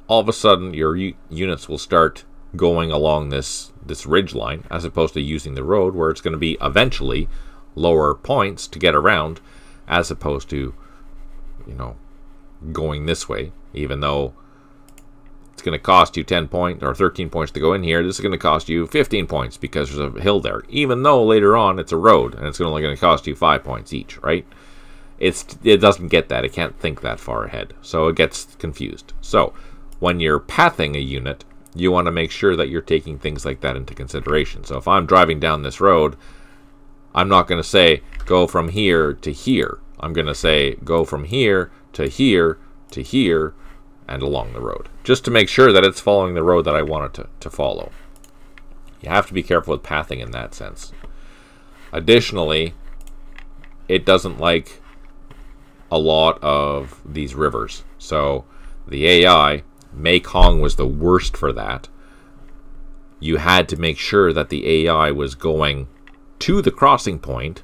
all of a sudden your units will start going along this ridge line, as opposed to using the road, where it's going to be eventually lower points to get around, as opposed to, you know, going this way. Even though it's going to cost you 10 points or 13 points to go in here, this is going to cost you 15 points because there's a hill there, even though later on it's a road and it's only going to cost you 5 points each, right? It doesn't get that. It can't think that far ahead, so it gets confused. So when you're pathing a unit, you want to make sure that you're taking things like that into consideration. So if I'm driving down this road, I'm not going to say go from here to here. I'm going to say go from here to here to here and along the road, just to make sure that it's following the road that I want it to follow. You have to be careful with pathing in that sense. Additionally, it doesn't like a lot of these rivers. So the AI, Mekong was the worst for that. You had to make sure that the AI was going to the crossing point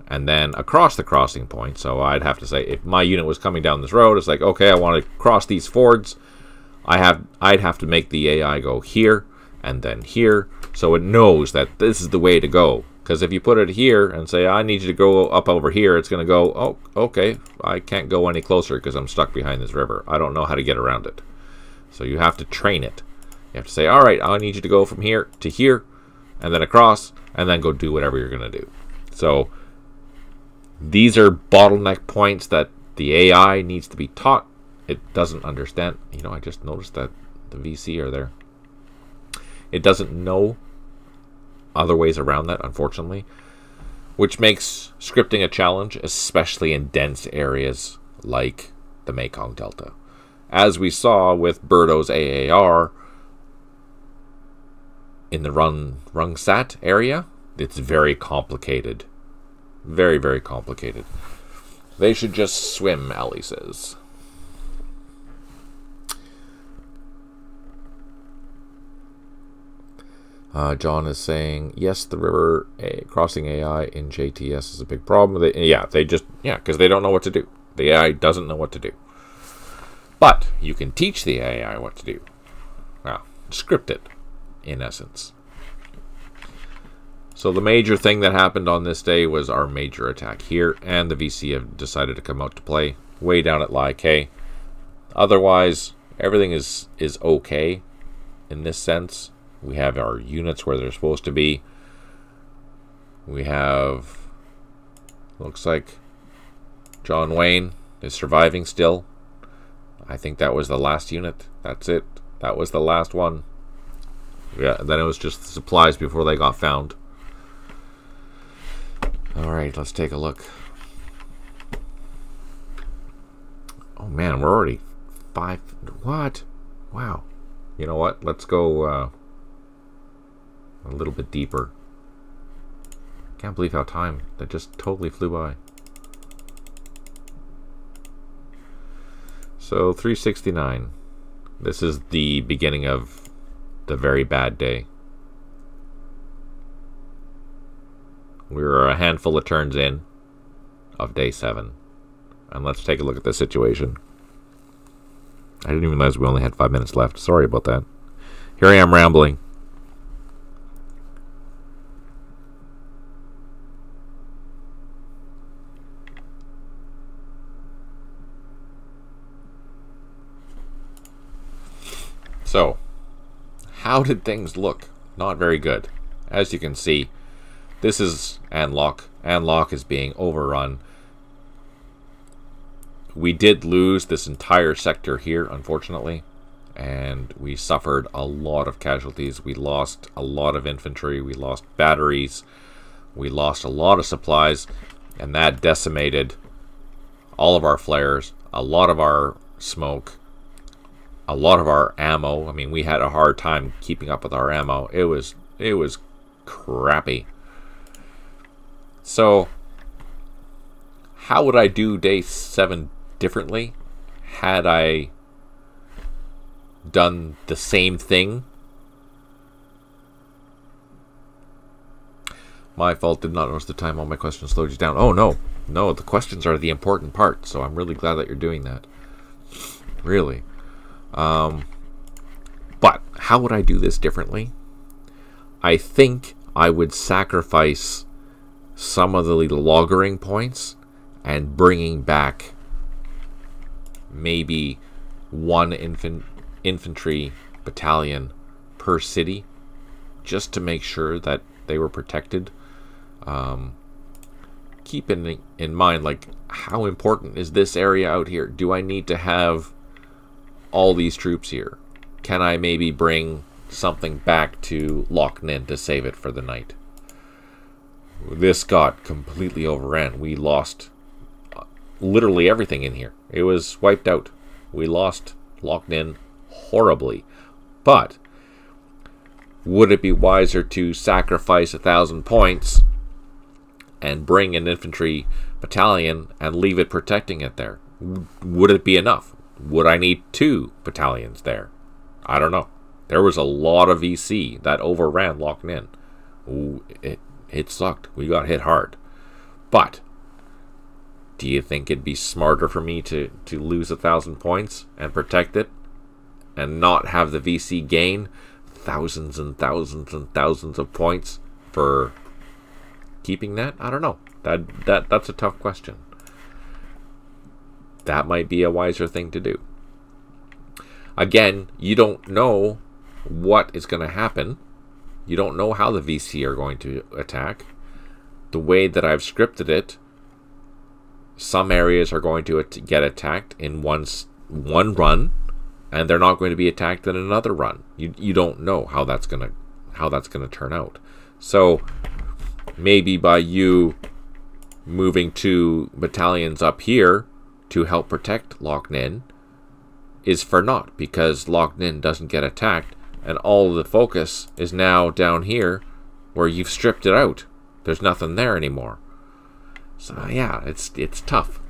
and then across the crossing point. So I'd have to say, if my unit was coming down this road, it's like, okay, I want to cross these fords. I'd have to make the AI go here and then here, so it knows that this is the way to go. Because if you put it here and say, I need you to go up over here, it's going to go, oh, okay, I can't go any closer because I'm stuck behind this river. I don't know how to get around it. So you have to train it. You have to say, all right, I need you to go from here to here, and then across, and then go do whatever you're going to do. So these are bottleneck points that the AI needs to be taught. It doesn't understand. You know, I just noticed that the VC are there. It doesn't know other ways around that, unfortunately, which makes scripting a challenge, especially in dense areas like the Mekong Delta. As we saw with Birdo's AAR in the Rungsat area, it's very complicated. Very, very complicated. They should just swim, Ali says. John is saying, yes, the river crossing AI in JTS is a big problem. Because they don't know what to do. The AI doesn't know what to do. But you can teach the AI what to do. Well, script it, in essence. So the major thing that happened on this day was our major attack here, and the VC have decided to come out to play way down at Lai K. Otherwise, everything is okay in this sense. We have our units where they're supposed to be. We have, looks like John Wayne is surviving still. I think that was the last unit. That's it. That was the last one. Yeah, then it was just the supplies before they got found. Alright, let's take a look. Oh man, we're already 5. What? Wow. You know what? Let's go a little bit deeper. Can't believe how time that just totally flew by. So 369. This is the beginning of the very bad day. We're a handful of turns in of day 7. And let's take a look at the situation. I didn't even realize we only had 5 minutes left. Sorry about that. Here I am rambling. So, how did things look? Not very good. As you can see, this is Anlock. Anlock is being overrun. We did lose this entire sector here, unfortunately, and we suffered a lot of casualties. We lost a lot of infantry. We lost batteries. We lost a lot of supplies, and that decimated all of our flares, a lot of our smoke, a lot of our ammo. I mean, we had a hard time keeping up with our ammo. It was crappy. So, how would I do day 7 differently had I done the same thing? My fault, did not notice the time. All my questions slowed you down. Oh, no. No, the questions are the important part, so I'm really glad that you're doing that. Really. But how would I do this differently? I think I would sacrifice some of the loggering points and bringing back maybe one infantry battalion per city, just to make sure that they were protected. Keep in mind, like, how important is this area out here? Do I need to have all these troops here? Can I maybe bring something back to Loch Ninh to save it for the night? This got completely overrun. We lost literally everything in here. It was wiped out. We lost Loch Ninh horribly. But would it be wiser to sacrifice 1,000 points and bring an infantry battalion and leave it protecting it there? Would it be enough? Would I need 2 battalions there? I don't know. There was a lot of VC that overran Loch Ninh. It sucked. We got hit hard. But do you think it'd be smarter for me to lose 1,000 points and protect it and not have the VC gain thousands and thousands and thousands of points for keeping that? I don't know. That's a tough question. That might be a wiser thing to do. Again, you don't know what is going to happen. You don't know how the VC are going to attack. The way that I've scripted it, some areas are going to get attacked in one run, and they're not going to be attacked in another run. You don't know how that's going to turn out. So maybe by you moving 2 battalions up here to help protect Loch Ninh is for naught, because Loch Ninh doesn't get attacked, and all of the focus is now down here where you've stripped it out. There's nothing there anymore. So yeah, it's tough.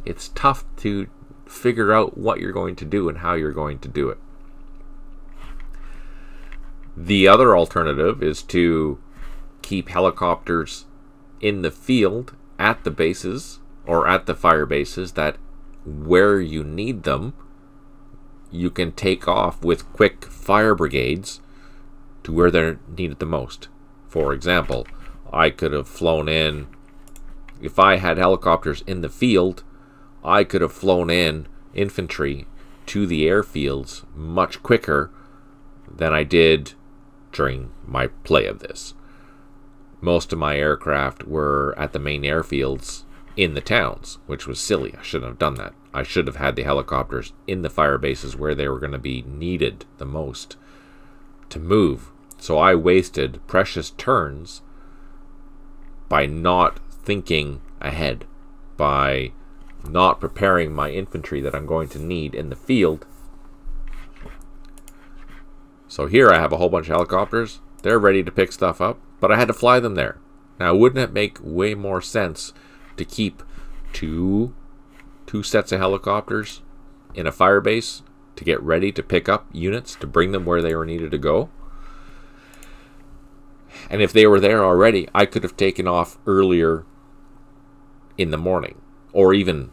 It's tough to figure out what you're going to do and how you're going to do it. The other alternative is to keep helicopters in the field at the bases or at the fire bases, that where you need them, you can take off with quick fire brigades to where they're needed the most. For example, I could have flown in, if I had helicopters in the field, I could have flown in infantry to the airfields much quicker than I did during my play of this. Most of my aircraft were at the main airfields in the towns, which was silly. I shouldn't have done that. I should have had the helicopters in the fire bases where they were going to be needed the most to move. So I wasted precious turns by not thinking ahead, by not preparing my infantry that I'm going to need in the field. So here I have a whole bunch of helicopters. They're ready to pick stuff up, but I had to fly them there. Now, wouldn't it make way more sense to keep two sets of helicopters in a fire base to get ready to pick up units to bring them where they were needed to go? And if they were there already, I could have taken off earlier in the morning, or even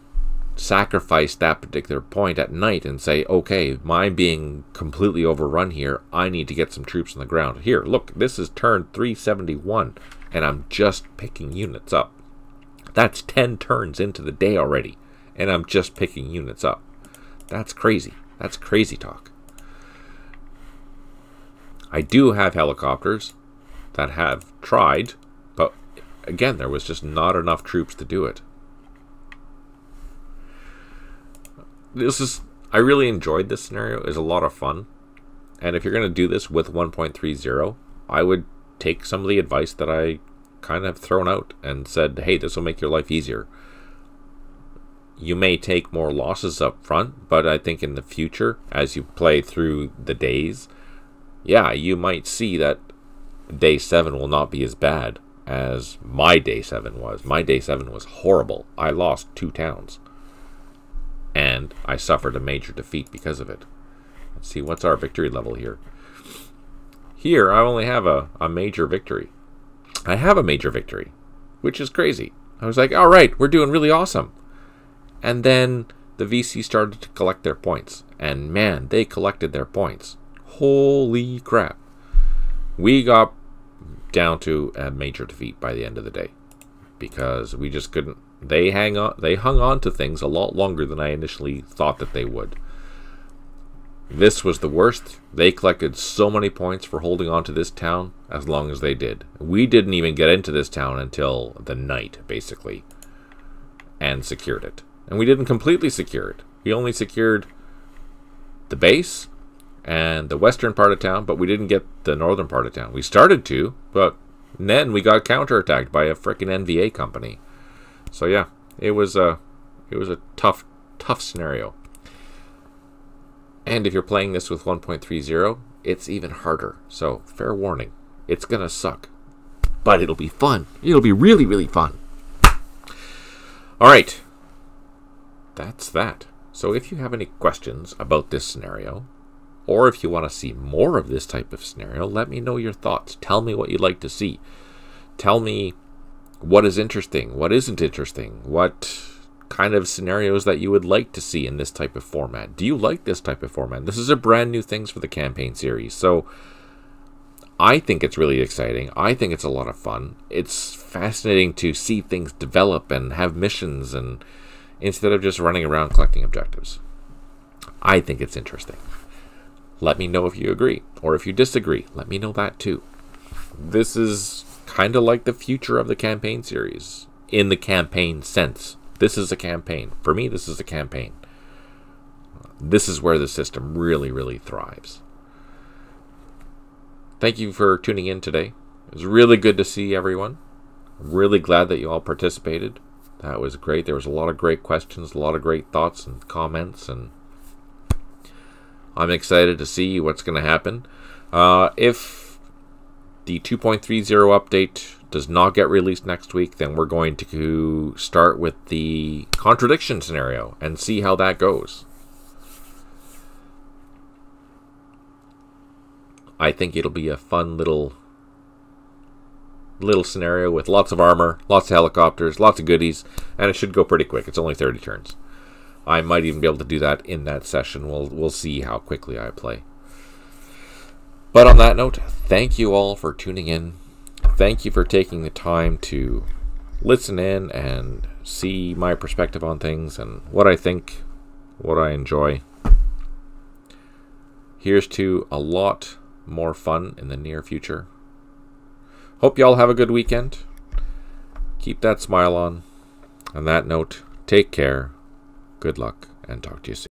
sacrifice that particular point at night and say, okay, mine being completely overrun here, I need to get some troops on the ground. Here, look, this is turn 371, and I'm just picking units up. That's 10 turns into the day already, and I'm just picking units up. That's crazy. That's crazy talk. I do have helicopters that have tried, but again, there was just not enough troops to do it. I really enjoyed this scenario. It was a lot of fun. And if you're going to do this with 1.30, I would take some of the advice that I kind of thrown out and said, hey, this will make your life easier. You may take more losses up front, but I think in the future, as you play through the days, yeah, you might see that day 7 will not be as bad as my day 7 was. My day 7 was horrible. I lost 2 towns. And I suffered a major defeat because of it. Let's see, what's our victory level here? Here, I only have a major victory. I have a major victory, which is crazy. I was like, all right, we're doing really awesome. And then the VC started to collect their points. And man, they collected their points. Holy crap. We got down to a major defeat by the end of the day. Because we just couldn't. They hung on to things a lot longer than I initially thought that they would. This was the worst. They collected so many points for holding on to this town as long as they did. We didn't even get into this town until the night, basically, and secured it. And we didn't completely secure it. We only secured the base and the western part of town, but we didn't get the northern part of town. We started to, but then we got counterattacked by a frickin' NVA company. So yeah, it was a tough scenario. And if you're playing this with 1.30, it's even harder. So fair warning, it's gonna suck, but it'll be fun. It'll be really, really fun. All right, that's that. So if you have any questions about this scenario, or if you want to see more of this type of scenario, let me know your thoughts. Tell me what you'd like to see. Tell me what is interesting, what isn't interesting, what kind of scenarios that you would like to see in this type of format. Do you like this type of format? This is a brand new things for the campaign series. So I think it's really exciting. I think it's a lot of fun. It's fascinating to see things develop and have missions, and instead of just running around collecting objectives. I think it's interesting. Let me know if you agree, or if you disagree. Let me know that too. This is kind of like the future of the campaign series, in the campaign sense. This is a campaign. For me, this is a campaign. This is where the system really, really thrives. Thank you for tuning in today. It was really good to see everyone. I'm really glad that you all participated. That was great. There was a lot of great questions, a lot of great thoughts and comments, and I'm excited to see what's going to happen. If the 2.30 update does not get released next week, then we're going to start with the contradiction scenario and see how that goes. I think it'll be a fun little scenario with lots of armor, lots of helicopters, lots of goodies, and it should go pretty quick. It's only 30 turns. I might even be able to do that in that session. We'll see how quickly I play. But on that note, thank you all for tuning in. Thank you for taking the time to listen in and see my perspective on things and what I think, what I enjoy. Here's to a lot more fun in the near future. Hope y'all have a good weekend. Keep that smile on. On that note, take care. Good luck, and talk to you soon.